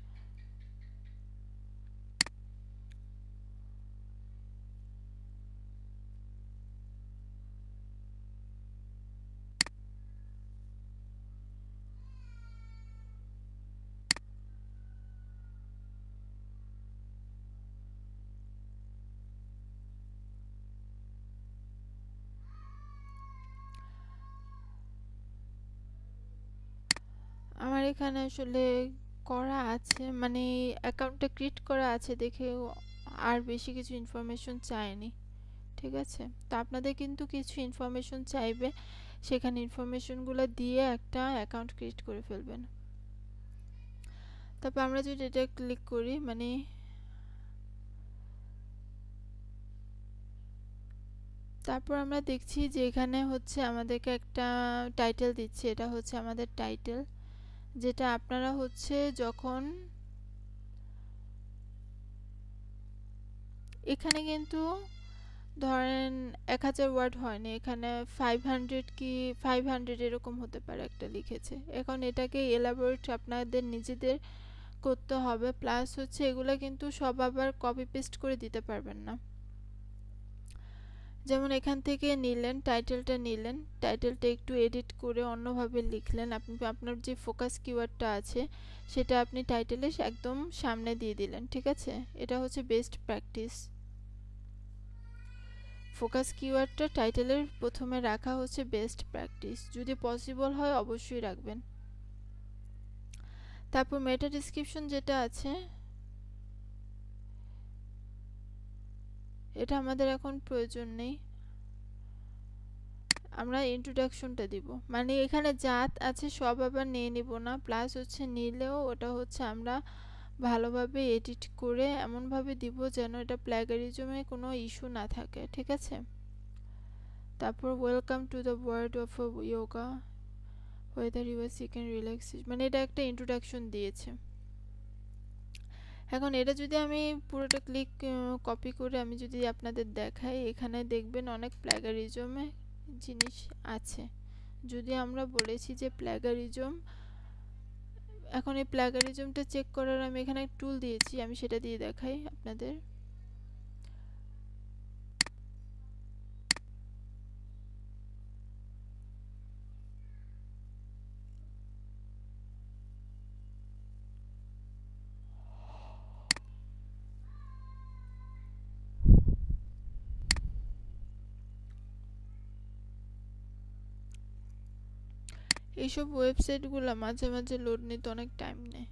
আমার এখানে আসলে করা আছে, মানে অ্যাকাউন্টটা ক্রিয়েট করা আছে দেখে আর বেশি কিছু ইনফরমেশন চায়নি, ঠিক আছে? তো আপনাদের কিন্তু কিছু ইনফরমেশন চাইবে, সেখানে ইনফরমেশনগুলো দিয়ে একটা অ্যাকাউন্ট ক্রিয়েট করে ফেলবেন। তারপর আমরা যদি এটা ক্লিক করি, মানে তারপর আমরা দেখছি যে এখানে হচ্ছে আমাদেরকে একটা টাইটেল দিচ্ছে, এটা হচ্ছে আমাদের টাইটেল, যেটা আপনারা হচ্ছে যখন এখানে কিন্তু ধরেন 1000 ওয়ার্ড হয়নি, এখানে 500 কি 500 এরকম হতে পারে একটা লিখেছে। এখন এটাকে এলাবোরেট আপনাদের নিজেদের করতে হবে, প্লাস হচ্ছে এগুলো কিন্তু সব আবার কপি পেস্ট করে দিতে পারবেন না। যেমন এখান থেকে নিলেন টাইটেলটা, নিলেন টাইটেলটা একটু এডিট করে অন্যভাবে লিখলেন, আপনি আপনার যে ফোকাস কিওয়ার্ডটা আছে সেটা আপনি টাইটেলে একদম সামনে দিয়ে দিলেন, ঠিক আছে? এটা হচ্ছে বেস্ট প্র্যাকটিস। ফোকাস কিওয়ার্ডটা টাইটেলের প্রথমে রাখা হচ্ছে বেস্ট প্র্যাকটিস, যদি পসিবল হয় অবশ্যই রাখবেন। তারপর মেটা ডেসক্রিপশন যেটা আছে এটা আমাদের এখন প্রয়োজন নেই, আমরা ইন্ট্রোডাকশনটা দিব, মানে এখানে জাত আছে সব আবার নিয়ে নিব না, প্লাস হচ্ছে নিলেও ওটা হচ্ছে আমরা ভালোভাবে এডিট করে এমনভাবে দিব যেন এটা প্ল্যাগারিজমে কোনো ইস্যু না থাকে, ঠিক আছে। তারপর welcome to the world of yoga whether you are seeking relaxation, মানে এটা একটা ইন্ট্রোডাকশন দিয়েছে। এখন এটা যদি আমি পুরোটা কপি করে আমি যদি আপনাদের দেখাই, এখানে দেখবেন অনেক প্ল্যাগারিজমে জিনিস আছে। যদি আমরা বলেছি যে প্ল্যাগারিজম, এখন এই প্ল্যাগারিজমটা চেক করার আমি এখানে টুল দিয়েছি, আমি সেটা দিয়ে দেখাই আপনাদের। এইসব ওয়েবসাইটগুলো মাঝে মাঝে লোড নিতে অনেক টাইম নেয়।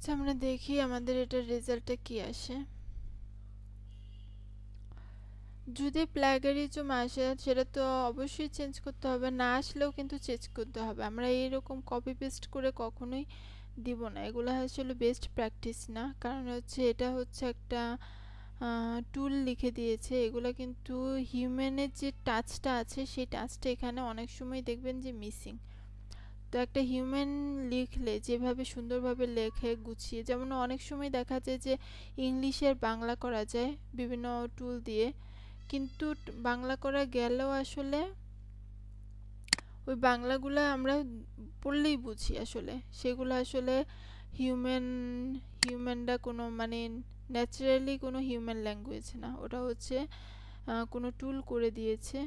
আচ্ছা আমরা দেখি আমাদের এটার রেজাল্টটা কি আসে। যদি প্ল্যাগারিজম আসে সেটা তো অবশ্যই চেঞ্জ করতে হবে, না আসলেও কিন্তু চেঞ্জ করতে হবে। আমরা এইরকম কপি পেস্ট করে কখনোই দিব না, এগুলো আসলে বেস্ট প্র্যাকটিস না, কারণ হচ্ছে এটা হচ্ছে একটা টুল লিখে দিয়েছে, এগুলো কিন্তু হিউম্যানের যে টাচটা আছে সেই টাচটা এখানে অনেক সময় দেখবেন যে মিসিং। তো একটা হিউম্যান লিখলে যেভাবে সুন্দরভাবে লেখে গুছিয়ে, যেমন অনেক সময় দেখা যায় যে ইংলিশের বাংলা করা যায় বিভিন্ন টুল দিয়ে, কিন্তু বাংলা করা গেলেও আসলে ওই বাংলাগুলো আমরা পড়লেই বুঝি, আসলে সেগুলো আসলে হিউম্যান হিউম্যানরা কোনো মানে ন্যাচারালি কোনো হিউম্যান ল্যাঙ্গুয়েজ না, ওটা হচ্ছে কোনো টুল করে দিয়েছে,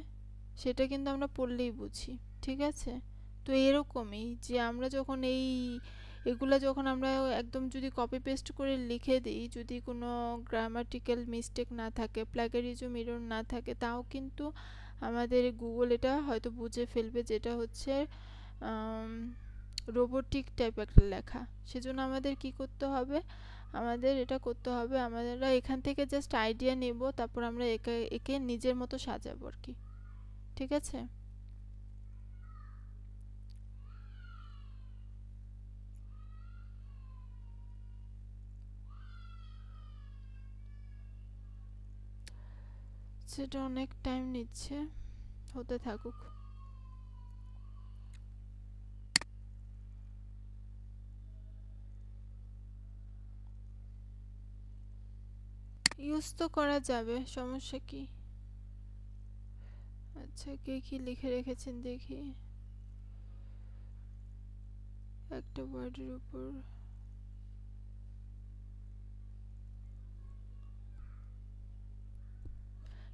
সেটা কিন্তু আমরা পড়লেই বুঝি, ঠিক আছে। তো এরকমই যে আমরা যখন এগুলা যখন আমরা একদম যদি কপি পেস্ট করে লিখে দিই, যদি কোনো গ্রামাটিক্যাল মিস্টেক না থাকে, প্ল্যাগারিজম এরর না থাকে, তাও কিন্তু আমাদের গুগল এটা হয়তো বুঝে ফেলবে যেটা হচ্ছে রোবোটিক টাইপ একটা লেখা। সেজন্য আমাদের কি করতে হবে, আমাদের এটা করতে হবে, আমরা এখান থেকে জাস্ট আইডিয়া নেব, তারপর আমরা একে একে নিজের মতো সাজাবো আর কি, ঠিক আছে। সেটা অনেক টাইম নিচ্ছে, হতে থাকুক। ইউজ তো করা যাবে, সমস্যা কি। আচ্ছা কে কি লিখে রেখেছেন দেখি, একটা ওয়ার্ডের উপর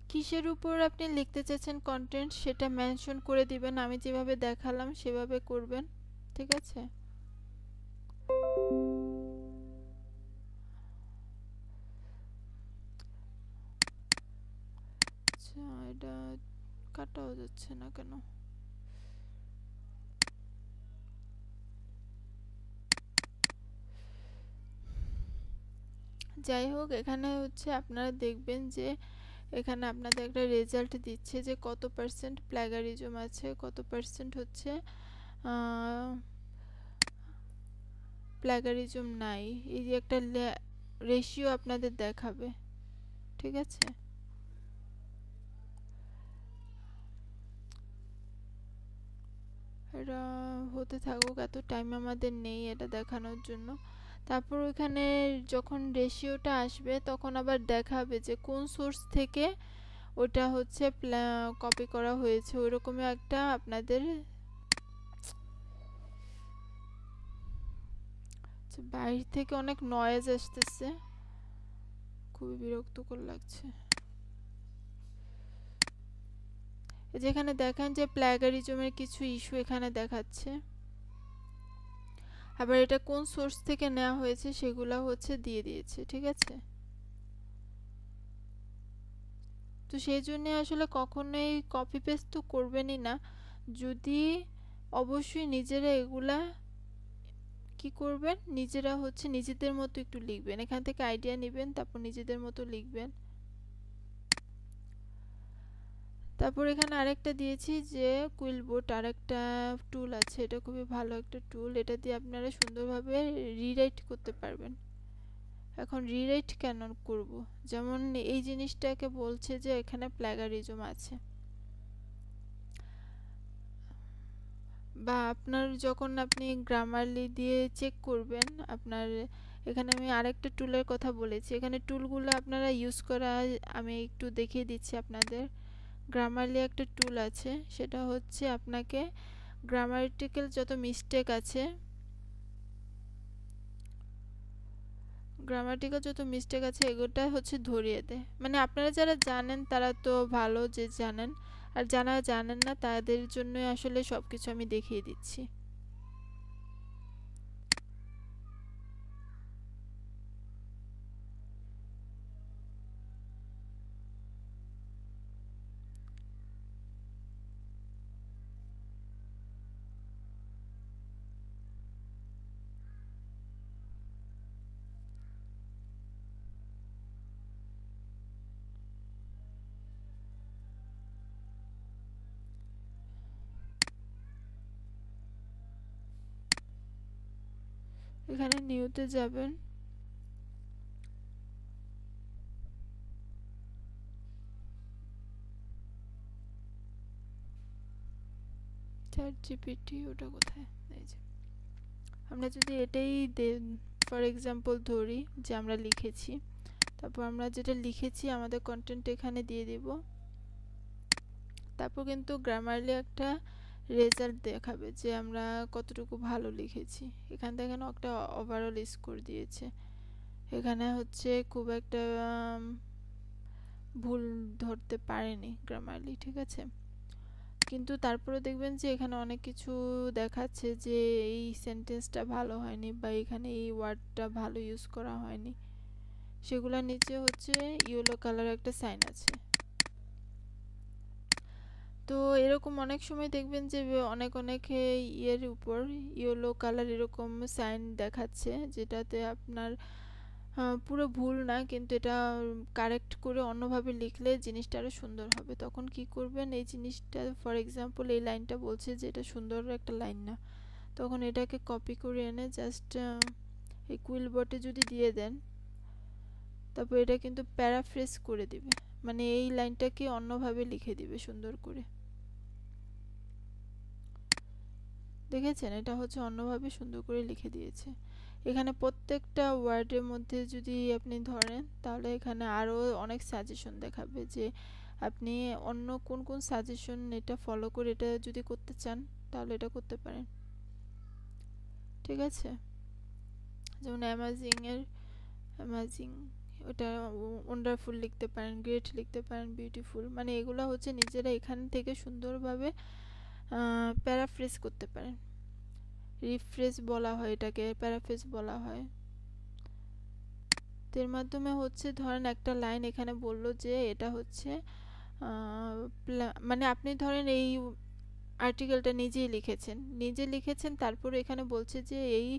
কিসের উপর আপনি লিখতে চাচ্ছেন কন্টেন্ট সেটা মেনশন করে দিবেন, আমি যেভাবে দেখালাম সেভাবে করবেন, ঠিক আছে। আচ্ছা এটা কাটাও যাচ্ছে না কেন, যাই হোক এখানে হচ্ছে আপনারা দেখবেন যে এখানে আপনাদের একটা রেজাল্ট দিচ্ছে যে কত পার্সেন্ট প্ল্যাগারিজম আছে, কত পার্সেন্ট হচ্ছে প্ল্যাগারিজম নাই, এই যে একটা রেশিও আপনাদের দেখাবে, ঠিক আছে। এটা হতে থাকুক, এত টাইম আমাদের নেই এটা দেখানোর জন্য। তারপর ওখানে যখন রেশিওটা আসবে তখন আবার দেখাবে যে কোন সোর্স থেকে ওটা হচ্ছে কপি করা হয়েছে, ওইরকমই একটা আপনাদের। বাইরে থেকে অনেক নয়েজ আসতেছে, খুবই বিরক্তকর লাগছে। যেখানে দেখেন যে প্লাগারিজমের কিছু ইস্যু এখানে দেখাচ্ছে, আবার এটা কোন সোর্স থেকে নেওয়া হয়েছে সেগুলো হচ্ছে দিয়ে দিয়েছে, ঠিক আছে। তো সেই জন্য আসলে কখনোই কপি পেস্ট তো করবেনই না, যদি অবশ্যই নিজেরা এগুলা কি করবেন, নিজেরা হচ্ছে নিজেদের মতো একটু লিখবেন, এখান থেকে আইডিয়া নেবেন তারপর নিজেদের মতো লিখবেন। তারপর এখানে আরেকটা দিয়েছি যে কুইলবোর্ড আরেকটা টুল আছে, এটা খুবই ভালো একটা টুল, এটা দিয়ে আপনারা সুন্দরভাবে রিরাইট করতে পারবেন। এখন রিরাইট কেন করব, যেমন এই জিনিসটাকে বলছে যে এখানে প্লাগারিজম আছে, বা আপনার যখন আপনি গ্রামারলি দিয়ে চেক করবেন আপনার, এখানে আমি আরেকটা টুলের কথা বলেছি, এখানে টুলগুলো আপনারা ইউজ করা আমি একটু দেখিয়ে দিচ্ছি আপনাদের। গ্রামারলি একটা টুল আছে, সেটা হচ্ছে আপনাকে গ্রামাটিক্যাল যত মিস্টেক আছে, এগুলোটা হচ্ছে ধরিয়ে দেয়। মানে আপনারা যারা জানেন তারা তো ভালো যে জানেন, আর যারা জানেন না তাদের জন্যই আসলে সব কিছু আমি দেখিয়ে দিচ্ছি। এখানে নিউতে যাবেন, চ্যাট জিপিটি ওটা কোথায়, এই যে আমরা যদি এটাই ফর এক্সাম্পল ধরি যে আমরা লিখেছি, তারপর আমরা যেটা লিখেছি আমাদের কন্টেন্ট এখানে দিয়ে দিব, তারপর কিন্তু গ্রামারলি একটা রেজাল্ট দেখাবে যে আমরা কতটুকু ভালো লিখেছি। এখান থেকে একটা ওভারঅল স্কোর দিয়েছে, এখানে হচ্ছে খুব একটা ভুল ধরতে পারেনি গ্রামারলি, ঠিক আছে। কিন্তু তারপরে দেখবেন যে এখানে অনেক কিছু দেখাচ্ছে যে এই সেন্টেন্সটা ভালো হয়নি বা এখানে এই ওয়ার্ডটা ভালো ইউজ করা হয়নি, সেগুলোর নিচে হচ্ছে ইয়েলো কালার একটা সাইন আছে। তো এরকম অনেক সময় দেখবেন যে অনেক অনেক ইয়ের উপর ইয়েলো কালার এরকম সাইন দেখাচ্ছে, যেটাতে আপনার পুরো ভুল না, কিন্তু এটা কারেক্ট করে অন্যভাবে লিখলে জিনিসটা আরও সুন্দর হবে। তখন কি করবেন, এই জিনিসটা ফর এক্সাম্পল এই লাইনটা বলছে যে এটা সুন্দর একটা লাইন না, তখন এটাকে কপি করে এনে জাস্ট এই কুইলবোর্ডে যদি দিয়ে দেন, তারপর এটা কিন্তু প্যারাফ্রেজ করে দিবে, মানে এই লাইনটাকে অন্যভাবে লিখে দিবে সুন্দর করে। দেখেছেন, এটা হচ্ছে অন্যভাবে সুন্দর করে লিখে দিয়েছে। এখানে প্রত্যেকটা ওয়ার্ডের মধ্যে যদি আপনি ধরেন তাহলে এখানে আরও অনেক সাজেশন দেখাবে যে আপনি অন্য কোন কোন সাজেশন এটা ফলো করে এটা যদি করতে চান তাহলে এটা করতে পারেন, ঠিক আছে। যেমন অ্যামাজিং ওটা ওয়ান্ডারফুল লিখতে পারেন, গ্রেট লিখতে পারেন, বিউটিফুল, মানে এগুলো হচ্ছে নিজেরা এখান থেকে সুন্দরভাবে প্যারাফ্রেজ করতে পারেন। রিফ্রেশ বলা হয় এটাকে, প্যারাফ্রেজ বলা হয়। তো এর মাধ্যমে হচ্ছে ধরেন একটা লাইন এখানে বলল যে এটা হচ্ছে মানে আপনি ধরেন এই আর্টিকেলটা নিজে লিখেছেন, তারপরে এখানে বলছে যে এই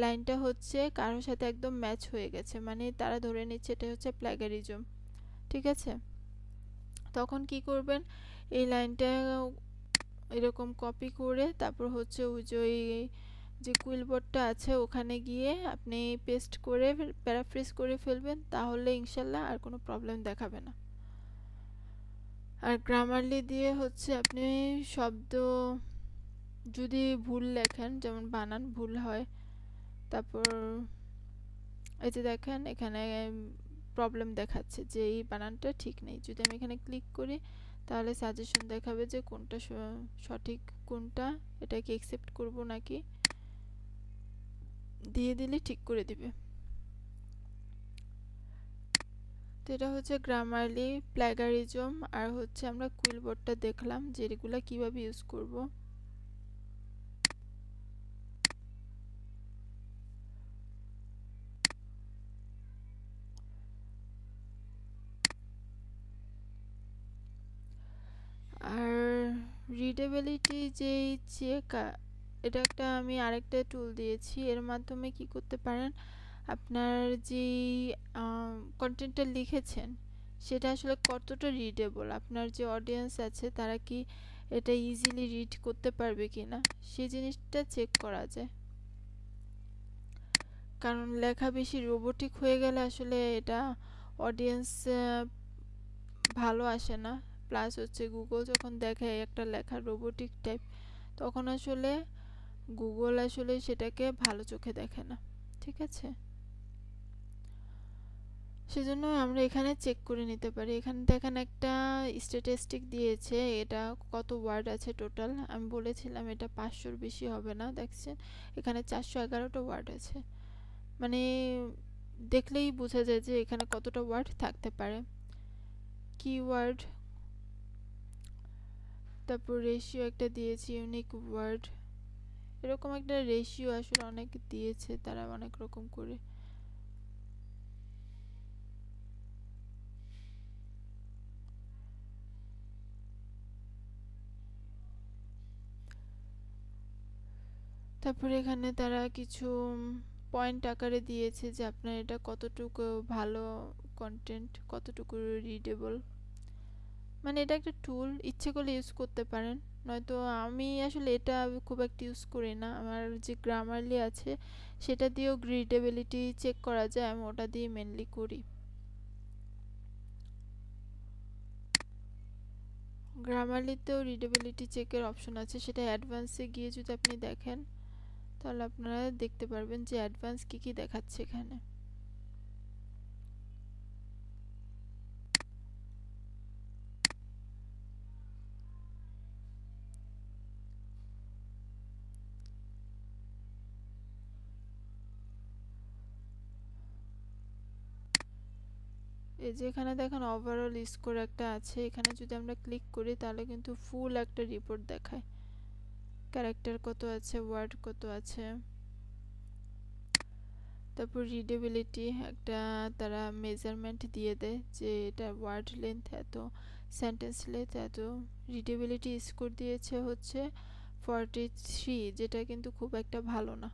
লাইনটা হচ্ছে কারোর সাথে একদম ম্যাচ হয়ে গেছে, মানে তারা ধরে নিচ্ছে এটা হচ্ছে প্লাগারিজম, ঠিক আছে। তখন কি করবেন, এই লাইনটা এরকম কপি করে তারপর হচ্ছে ওই যে কুইলবোর্ডটা আছে ওখানে গিয়ে আপনি পেস্ট করে প্যারাফ্রেজ করে ফেলবেন, তাহলে ইনশাল্লাহ আর কোনো প্রবলেম দেখাবে না। আর গ্রামারলি দিয়ে হচ্ছে আপনি শব্দ যদি ভুল লেখেন, যেমন বানান ভুল হয়, তারপর এই যে দেখেন এখানে প্রবলেম দেখাচ্ছে যে এই বানানটা ঠিক নেই। যদি আমি এখানে ক্লিক করি তাহলে সাজেশন দেখাবে যে কোনটা সঠিক, কোনটা, এটাকে অ্যাকসেপ্ট করব নাকি, দিয়ে দিলে ঠিক করে দিবে। তো এটা হচ্ছে গ্রামারলি, প্লাগারিজম, আর হচ্ছে আমরা কুইলবোর্ডটা দেখলাম যে এগুলা কিভাবে ইউজ করব। আর রিডেবিলিটি যেই চেক, এটা একটা আমি আরেকটা টুল দিয়েছি, এর মাধ্যমে কি করতে পারেন, আপনার যেই কন্টেন্টটা লিখেছেন সেটা আসলে কতটা রিডেবল, আপনার যে অডিয়েন্স আছে তারা কি এটা ইজিলি রিড করতে পারবে কি না, সেই জিনিসটা চেক করা যায়। কারণ লেখা বেশি রোবোটিক হয়ে গেলে আসলে এটা অডিয়েন্স ভালো আসে না। প্লাস হচ্ছে গুগল যখন দেখে একটা লেখা রোবোটিক টাইপ, তখন আসলে গুগল আসলে সেটাকে ভালো চোখে দেখে না। ঠিক আছে, সেজন্য আমরা এখানে চেক করে নিতে পারি। এখানে দেখেন একটা স্ট্যাটিস্টিক দিয়েছে, এটা কত ওয়ার্ড আছে টোটাল। আমি বলেছিলাম এটা 500-র বেশি হবে না, দেখছেন এখানে 411টা ওয়ার্ড আছে। মানে দেখলেই বোঝা যায় যে এখানে কতটা ওয়ার্ড থাকতে পারে। কিওয়ার্ড, তারপর রেশিও একটা দিয়েছি, ইউনিক ওয়ার্ড, এরকম একটা রেশিও আসলে অনেক দিয়েছে তারা অনেক রকম করে। তারপরে এখানে তারা কিছু পয়েন্ট আকারে দিয়েছে যে আপনার এটা কতটুকু ভালো কন্টেন্ট, কতটুকু রিডেবল। মানে এটা একটা টুল, ইচ্ছে করলে ইউজ করতে পারেন, নয়তো আমি আসলে এটা খুব একটা ইউজ করি না। আমার যে গ্রামারলি আছে সেটা দিয়েও রিডেবিলিটি চেক করা যায়, আমি ওটা দিয়ে মেনলি করি। গ্রামারলিতেও রিডেবিলিটি চেকের অপশন আছে, সেটা অ্যাডভান্সে গিয়ে যদি আপনি দেখেন তাহলে আপনারা দেখতে পারবেন যে অ্যাডভান্স কী কী দেখাচ্ছে এখানে। এই যে এখানে দেখেন ওভারঅল স্কোর একটা আছে, এখানে যদি আমরা ক্লিক করি তাহলে কিন্তু ফুল একটা রিপোর্ট দেখায়, ক্যারেক্টার কত আছে, ওয়ার্ড কত আছে, তারপর রিডেবিলিটি একটা তারা মেজারমেন্ট দিয়ে দেয় যে এটা ওয়ার্ড লেন্থ এত, সেন্টেন্স লেন্থ এত। রিডেবিলিটি স্কোর দিয়েছে হচ্ছে 43, যেটা কিন্তু খুব একটা ভালো না।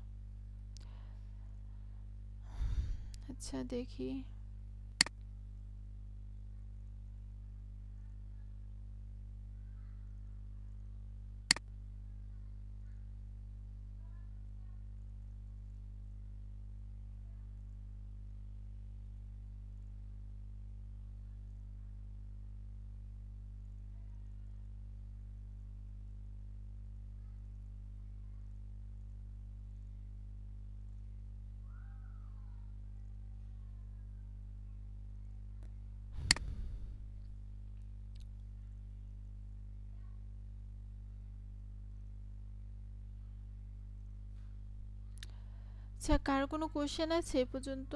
আচ্ছা দেখি, আচ্ছা কার কোনো কোশ্চেন আছে এ পর্যন্ত?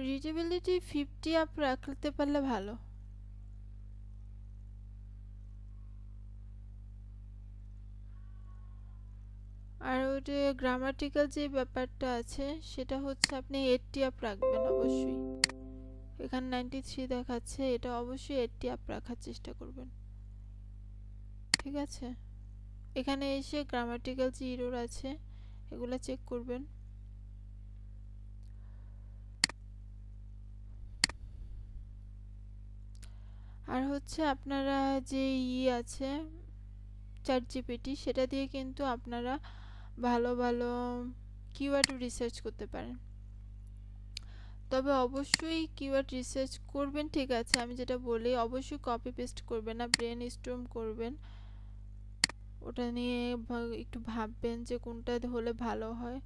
রিডেবিলিটি 50 আপ রাখতে পারলে ভালো। আর ওইটা গ্রামাটিক্যাল যে ব্যাপারটা আছে সেটা হচ্ছে আপনি 80 আপ রাখবেন অবশ্যই। এখানে 93 দেখাচ্ছে, এটা অবশ্যই 80 আপ রাখার চেষ্টা করবেন। ঠিক আছে, এখানে এসে গ্রামাটিক্যাল যে এরর আছে এগুলো চেক করবেন। আর হচ্ছে আপনারা যে আছে চ্যাট জিপিটি, সেটা দিয়ে কিন্তু আপনারা ভালো ভালো কিওয়ার্ড রিসার্চ করতে পারেন। তবে অবশ্যই কিওয়ার্ড রিসার্চ করবেন, ঠিক আছে, আমি যেটা বলি অবশ্যই কপি পেস্ট করবেন না, ব্রেন স্টর্ম করবেন, ওটা নিয়ে একটু ভাববেন যে কোনটা হলে ভালো হয়।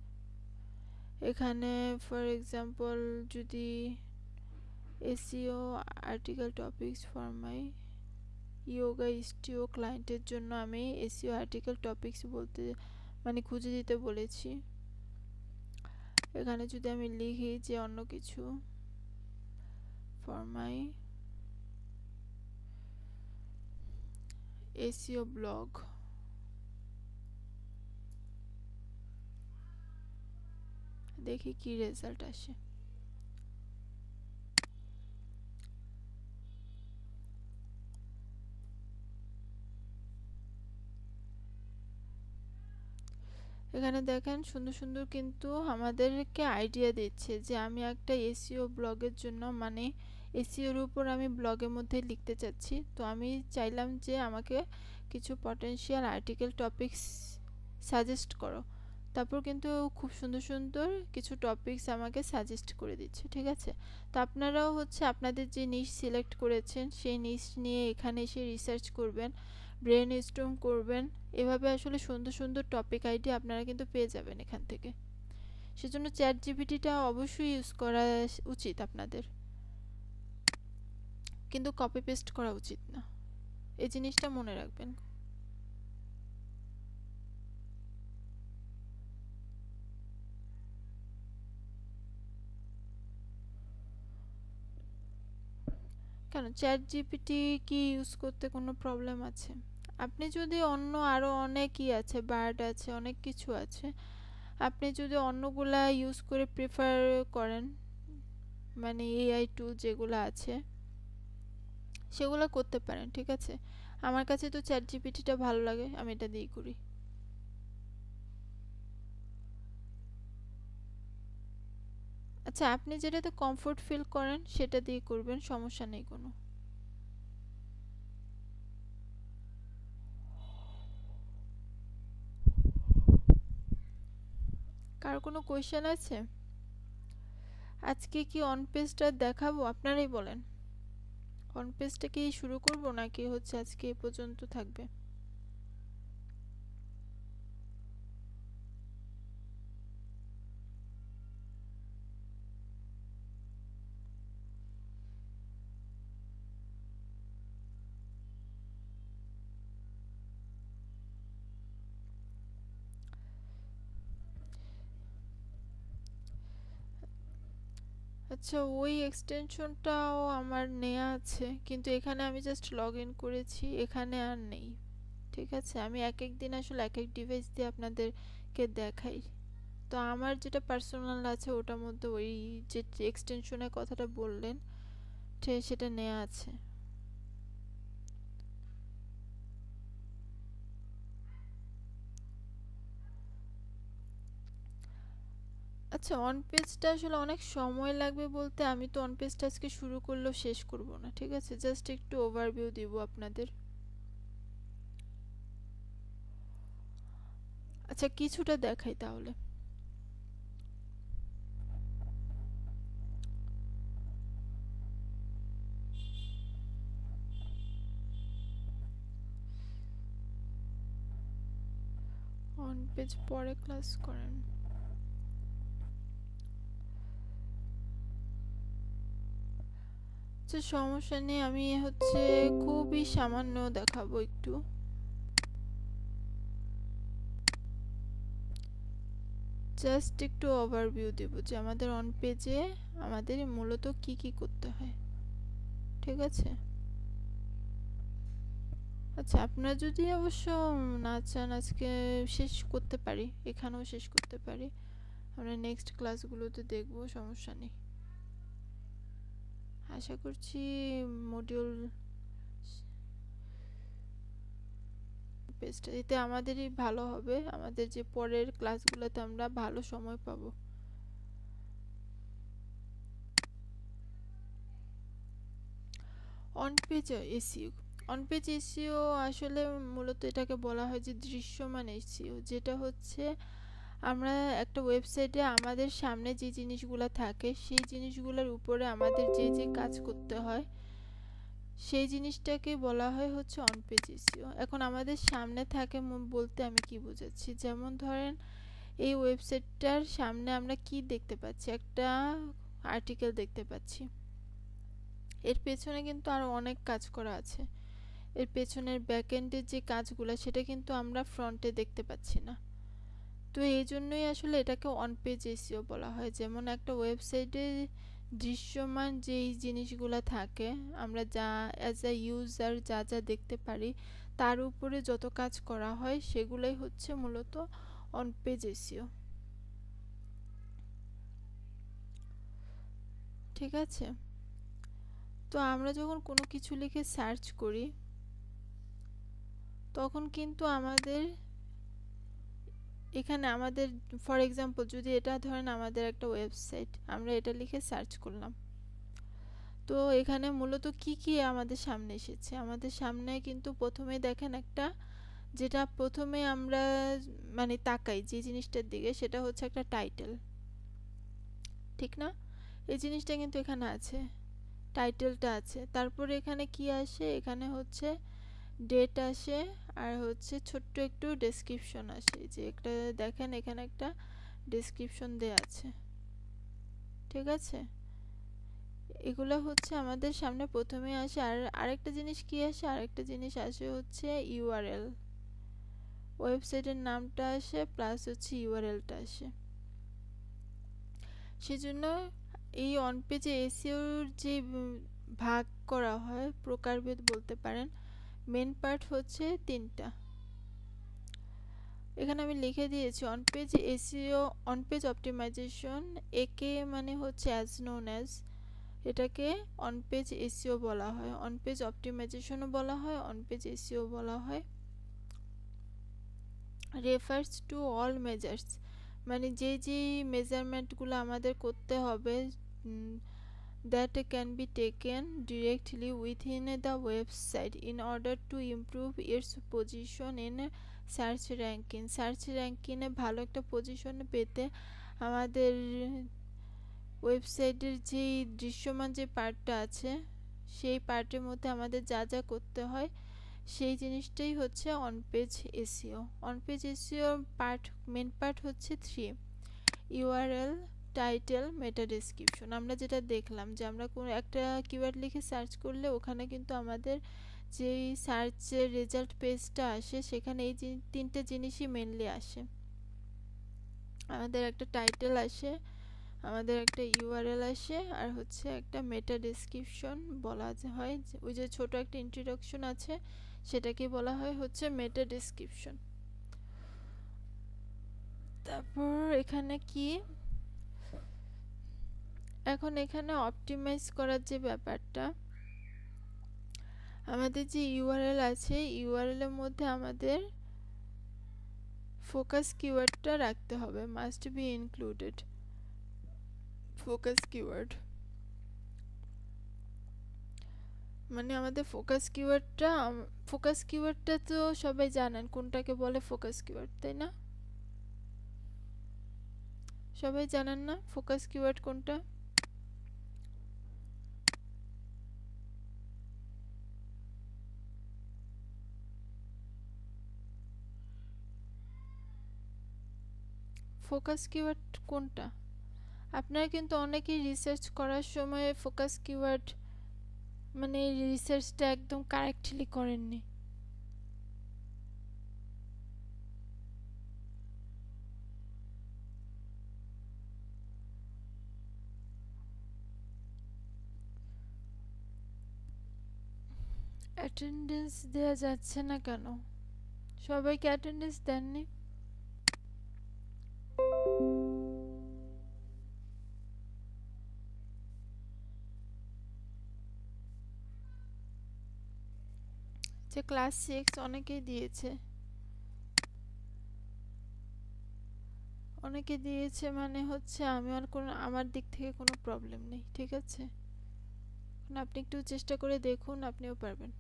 এখানে ফর এক্সাম্পল যদি SEO article topics for my yoga studio ক্লায়েন্টের জন্য আমি এসইও আর্টিকেল টপিকস বলতে মানে খুঁজে দিতে বলেছি। এখানে যদি আমি লিখি যে অন্য কিছু ফর মাই এসইও ব্লগ, দেখি কি রেজাল্ট আসে। এখানে দেখেন সুন্দর সুন্দর কিন্তু আমাদেরকে আইডিয়া দিচ্ছে যে আমি একটা এসইও ব্লগের জন্য মানে এসইওর উপর আমি ব্লগের মধ্যে লিখতে চাচ্ছি, তো আমি চাইলাম যে আমাকে কিছু পটেনশিয়াল আর্টিকেল টপিকস সাজেস্ট করো। তারপর কিন্তু খুব সুন্দর সুন্দর কিছু টপিকস আমাকে সাজেস্ট করে দিচ্ছে, ঠিক আছে। তো আপনারাও হচ্ছে আপনাদের যে নিশ সিলেক্ট করেছেন সেই নিশ নিয়ে এখানে এসে রিসার্চ করবেন, ব্রেন স্টর্ম করবেন, এভাবে আসলে সুন্দর সুন্দর টপিক আইডিয়া আপনারা কিন্তু পেয়ে যাবেন এখান থেকে। সেজন্য চ্যাট জিপিটিটা অবশ্যই ইউজ করা উচিত আপনাদের, কিন্তু কপি পেস্ট করা উচিত না, এই জিনিসটা মনে রাখবেন। কেন চ্যাট জিপিটি কি ইউজ করতে কোনো প্রবলেম আছে? আপনি যদি অন্য আরও অনেকই আছে, বার্ড আছে, অনেক কিছু আছে, আপনি যদি অন্যগুলা ইউজ করে প্রেফার করেন, মানে এআই টুল যেগুলো আছে সেগুলো করতে পারেন, ঠিক আছে। আমার কাছে তো চ্যাট জিপিটিটা ভালো লাগে, আমি এটা দিয়েই করি। আচ্ছা, আপনি যেটাতে কমফোর্ট ফিল করেন সেটা দিয়ে করবেন, সমস্যা নেই কোনো। কার কোনো কোয়েশ্চেন আছে? আজকে কি অন পেজটা দেখাবো, আপনারাই বলেন। অন পেজটা কি শুরু করব নাকি হচ্ছে আজকে এ পর্যন্ত থাকবে? আচ্ছা, ওই এক্সটেনশনটাও আমার নেওয়া আছে, কিন্তু এখানে আমি জাস্ট লগ ইন করেছি, এখানে আর নেই, ঠিক আছে। আমি এক এক দিন আসলে এক এক ডিভাইস দিয়ে আপনাদেরকে দেখাই। তো আমার যেটা পার্সোনাল আছে ওটার মধ্যে ওই যে এক্সটেনশনের কথাটা বললেন সেটা নেওয়া আছে। আচ্ছা, অন পেজটা আসলে অনেক সময় লাগবে বলতে আমি তো অন পেজটা আজকে শুরু করলেও শেষ করব না, ঠিক আছে। জাস্ট একটু ওভারভিউ দিব আপনাদের। আচ্ছা, কিছুটা দেখাই তাহলে। অন পেজ পরে ক্লাস করেন। আচ্ছা, সমস্যা নেই, আমি হচ্ছে খুবই সামান্য দেখাবো একটু। জাস্ট একটু ওভারভিউ দেব যে আমাদের অন পেজে আমাদের মূলত কি কি করতে হয়, ঠিক আছে। আচ্ছা, আপনারা যদি অবশ্য না চান আজকে শেষ করতে পারি, এখানেও শেষ করতে পারি, আমরা নেক্সট ক্লাসগুলোতে দেখবো, সমস্যা নেই। আশা করছি মডিউল পেজটা এতে আমাদেরই ভালো হবে, আমাদের যে পরের ক্লাসগুলোতে আমরা ভালো সময় পাবো। On page SEO, on page SEO আসলে মূলত এটাকে বলা হয় যে দৃশ্যমান এসইও, যেটা হচ্ছে আমরা একটা ওয়েবসাইটে আমাদের সামনে যে জিনিসগুলো থাকে সেই জিনিসগুলোর উপরে আমাদের যে কাজ করতে হয় সেই জিনিসটাকে বলা হয় হচ্ছে অন পেজ এসইও। এখন আমাদের সামনে থাকে বলতে আমি কি বোঝাচ্ছি, যেমন ধরেন এই ওয়েবসাইটটার সামনে আমরা কি দেখতে পাচ্ছি, একটা আর্টিকেল দেখতে পাচ্ছি। এর পেছনে কিন্তু আরও অনেক কাজ করা আছে। এর পেছনের ব্যাকএন্ডের যে কাজগুলো সেটা কিন্তু আমরা ফ্রন্টে দেখতে পাচ্ছি না। তো এই জন্যই আসলে এটাকে অন পেজ এসইও বলা হয়। যেমন একটা ওয়েবসাইটে দৃশ্যমান যেই জিনিসগুলো থাকে, আমরা যা অ্যাজ আ ইউজার যা দেখতে পারি, তার উপরে যত কাজ করা হয় সেগুলোই হচ্ছে মূলত অন পেজ এসইও। ঠিক আছে? তো আমরা যখন কোনো কিছু লিখে সার্চ করি তখন কিন্তু আমাদের এখানে আমাদের ফর এক্সাম্পল যদি এটা ধরেন আমাদের একটা ওয়েবসাইট, আমরা এটা লিখে সার্চ করলাম, তো এখানে মূলত কি আমাদের সামনে এসেছে, আমাদের সামনে কিন্তু প্রথমে দেখেন একটা, যেটা প্রথমে আমরা মানে তাকাই যে জিনিসটার দিকে সেটা হচ্ছে একটা টাইটেল, ঠিক না? এই জিনিসটা কিন্তু এখানে আছে, টাইটেলটা আছে। তারপরে এখানে কি আসে, এখানে হচ্ছে ডেট আসে, আর হচ্ছে ছোট্ট একটু ডেসক্রিপশন আসে, যে একটা দেখেন এখানে একটা ডেসক্রিপশন দেয়া আছে। ঠিক আছে? এগুলো হচ্ছে আমাদের সামনে প্রথমে আসে। আর আরেকটা জিনিস কি আসে, আরেকটা জিনিস আসে হচ্ছে ইউআরএল, ওয়েবসাইটের নামটা আসে প্লাস হচ্ছে ইউআরএলটা আসে। সেজন্য এই অন পেজে এসইওর যে ভাগ করা হয়, প্রকারভেদ বলতে পারেন, মেন পার্ট হচ্ছে তিনটা। এখানে আমি লিখে দিয়েছি on page SEO, on page optimization, একে মানে হচ্ছে অ্যাজ নোন অ্যাজ, এটাকে অন পেজ এসইও বলা হয়, অন পেজ অপটিমাইজেশনও বলা হয়, অন পেজ এসইও বলা হয়। রেফার্স টু অল মেজার্স, মানে যে মেজারমেন্টগুলো আমাদের করতে হবে, that can be taken directly within the website in order to improve its position in search ranking. Search র্যাঙ্কিংয়ে ভালো একটা পজিশন পেতে আমাদের ওয়েবসাইটের যে দৃশ্যমান যে পার্টটা আছে সেই পার্টের মধ্যে আমাদের যা করতে হয় সেই জিনিসটাই হচ্ছে on page SEO. On page SEO part, main part হচ্ছে 3: ইউআরএল, টাইটেল, মেটা ডেসক্রিপশন। আমরা যেটা দেখলাম যে আমরা কোনো একটা কিওয়ার্ড লিখে সার্চ করলে ওখানে কিন্তু আমাদের যেই সার্চের রেজাল্ট পেজটা আসে সেখানে এই তিনটে জিনিসই মেনলি আসে। আমাদের একটা টাইটেল আসে, আমাদের একটা ইউআরএল আসে, আর হচ্ছে একটা মেটা ডেসক্রিপশন বলা হয়, ওই যে ছোট একটা ইন্ট্রোডাকশন আছে সেটাকে বলা হয় হচ্ছে মেটা ডেসক্রিপশন। তারপর এখানে কি, এখন এখানে অপটিমাইজ করার যে ব্যাপারটা, আমাদের যে ইউআরএল আছে ইউআরএল এর মধ্যে আমাদের ফোকাস কিওয়ার্ডটা রাখতে হবে, must be included focus keyword. মানে আমাদের ফোকাস কিওয়ার্ডটা তো সবাই জানেন কোনটাকে বলে ফোকাস কিওয়ার্ড, তাই না? সবাই জানেন না ফোকাস কিওয়ার্ড কোনটা? ফোকাস কিওয়ার্ড কোনটা? আপনারা কিন্তু অনেকেই রিসার্চ করার সময় ফোকাস কিওয়ার্ড মানে রিসার্চটা একদম কারেক্টলি করেননি। অ্যাটেন্ডেন্স দেওয়া যাচ্ছে না কেন? সবাইকে অ্যাটেন্ডেন্স দেননি? যে ক্লাস 6 অনেকেই দিয়েছে, অনেকে দিয়েছে, মানে হচ্ছে আমি আর কোনো, আমার দিক থেকে কোনো প্রবলেম নেই, ঠিক আছে? আপনি একটু চেষ্টা করে দেখুন, আপনিও পারবেন।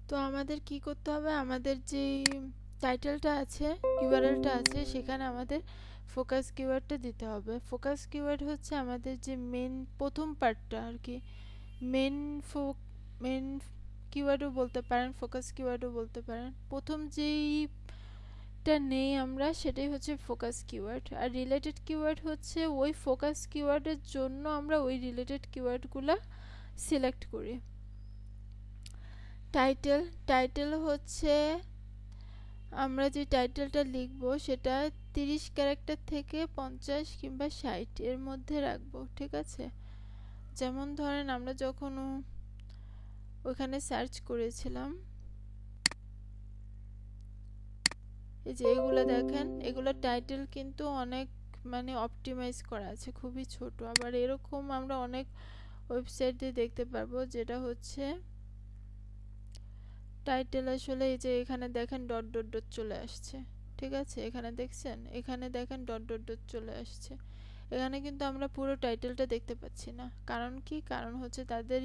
তো আমাদের কি করতে হবে, আমাদের যে টাইটেলটা আছে, ইউআরএলটা আছে, সেখানে আমাদের ফোকাস কিওয়ার্ডটা দিতে হবে। ফোকাস কিওয়ার্ড হচ্ছে আমাদের যে মেন প্রথম পার্টটা আর কি, মেন মেন কিওয়ার্ডও বলতে পারেন, ফোকাস কিওয়ার্ডও বলতে পারেন। প্রথম যেইটা নেই আমরা সেটাই হচ্ছে ফোকাস কিওয়ার্ড, আর রিলেটেড কিওয়ার্ড হচ্ছে ওই ফোকাস কিওয়ার্ডের জন্য আমরা ওই রিলেটেড কিওয়ার্ডগুলো সিলেক্ট করি। টাইটেল হচ্ছে আমরা যে টাইটেলটা লিখব সেটা 30 ক্যারেক্টার থেকে 50 কিংবা 60 এর মধ্যে রাখবো, ঠিক আছে? যেমন ধরেন আমরা যখন ওখানে সার্চ করেছিলাম, এই যে এগুলো দেখেন, এগুলো টাইটেল কিন্তু অনেক মানে অপটিমাইজ করা আছে, খুবই ছোট। আবার এরকম আমরা অনেক ওয়েবসাইটে দেখতে পারবো যেটা হচ্ছে টাইটেল আসলে এই যে এখানে দেখেন ডট ডট ডট চলে আসছে, ঠিক আছে? এখানে দেখছেন, এখানে দেখেন ডট ডট ডট চলে আসছে। এখানে কিন্তু আমরা পুরো টাইটেলটা দেখতে পাচ্ছি না। কারণ কি? কারণ হচ্ছে তাদের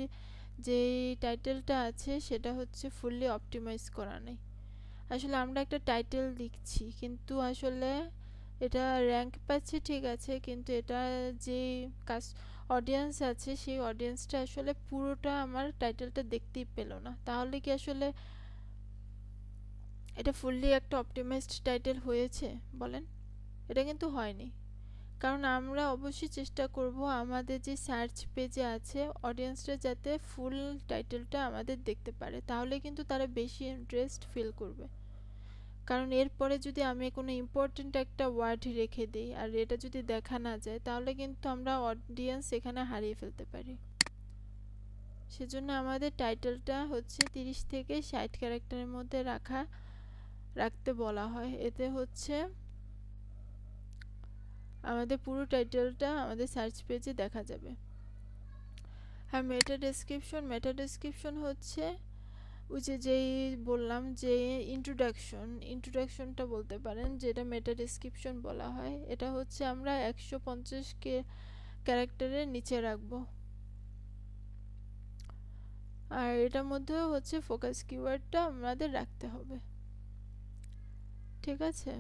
যে টাইটেলটা আছে সেটা হচ্ছে ফুললি অপটিমাইজ করা নেই। আসলে আমরা একটা টাইটেল লিখছি কিন্তু আসলে এটা র্যাঙ্ক পাচ্ছে, ঠিক আছে, কিন্তু এটা যে অডিয়েন্স আছে সেই অডিয়েন্সটা আসলে পুরোটা আমার টাইটেলটা দেখতেই পেল না। তাহলে কি আসলে এটা ফুললি একটা অপটিমাইজড টাইটেল হয়েছে বলেন? এটা কিন্তু হয়নি। কারণ আমরা অবশ্যই চেষ্টা করব আমাদের যে সার্চ পেজে আছে অডিয়েন্সরা যাতে ফুল টাইটেলটা আমাদের দেখতে পারে, তাহলে কিন্তু তারা বেশি ইন্টারেস্ট ফিল করবে। কারণ এরপরে যদি আমি কোনো ইম্পর্টেন্ট একটা ওয়ার্ড রেখে দিই আর এটা যদি দেখা না যায় তাহলে কিন্তু আমরা অডিয়েন্স এখানে হারিয়ে ফেলতে পারি। সেজন্য আমাদের টাইটেলটা হচ্ছে 30 থেকে 60 ক্যারেক্টারের মধ্যে রাখতে বলা হয়। এতে হচ্ছে আমাদের পুরো টাইটেলটা আমাদের সার্চ পেজে দেখা যাবে। আর মেটা ডেসক্রিপশন হচ্ছে ওই যেই বললাম যে ইন্ট্রোডাকশনটা বলতে পারেন, যেটা মেটা ডেসক্রিপশন বলা হয়। এটা হচ্ছে আমরা 150 ক্যারেক্টারের নিচে রাখবো। আর এটার মধ্যেও হচ্ছে ফোকাস কিওয়ার্ডটা আমাদের রাখতে হবে, ঠিক আছে?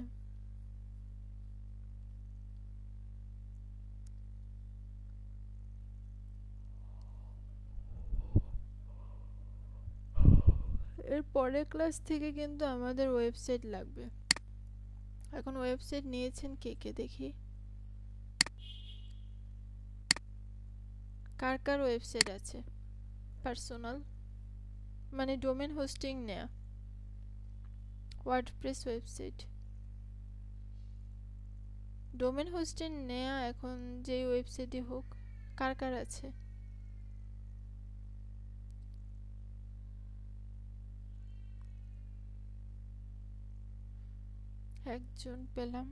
এর পরের ক্লাস থেকে কিন্তু আমাদের ওয়েবসাইট লাগবে। এখন ওয়েবসাইট নিয়েছেন কে কে দেখি, কার কার ওয়েবসাইট আছে পার্সোনাল, মানে ডোমেন হোস্টিং নেয়া, ওয়ার্ডপ্রেস ওয়েবসাইট ডোমেন হোস্টিং নেয়া, এখন যে ওয়েবসাইটই হোক, কার কার আছে? একজন পেলাম।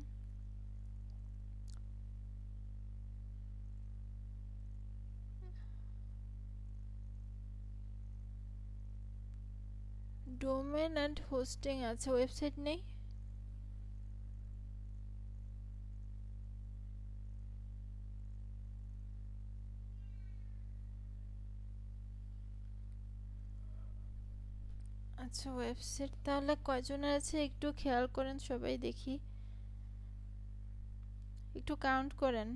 ডোমেন অ্যান্ড হোস্টিং আছে, ওয়েবসাইট নেই। আচ্ছা, ওয়েবসাইট তাহলে কয়জনের আছে একটু খেয়াল করেন সবাই, দেখি একটু কাউন্ট করেন।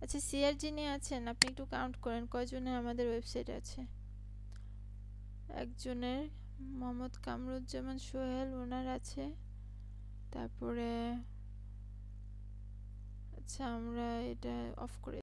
আচ্ছা, সিআরজি নিয়ে আছেন, আপনি একটু কাউন্ট করেন কয়জনের আমাদের ওয়েবসাইট আছে। একজনের, মোহাম্মদ কামরুজ্জামান সোহেল, ওনার আছে। তারপরে আচ্ছা, আমরা এটা অফ করে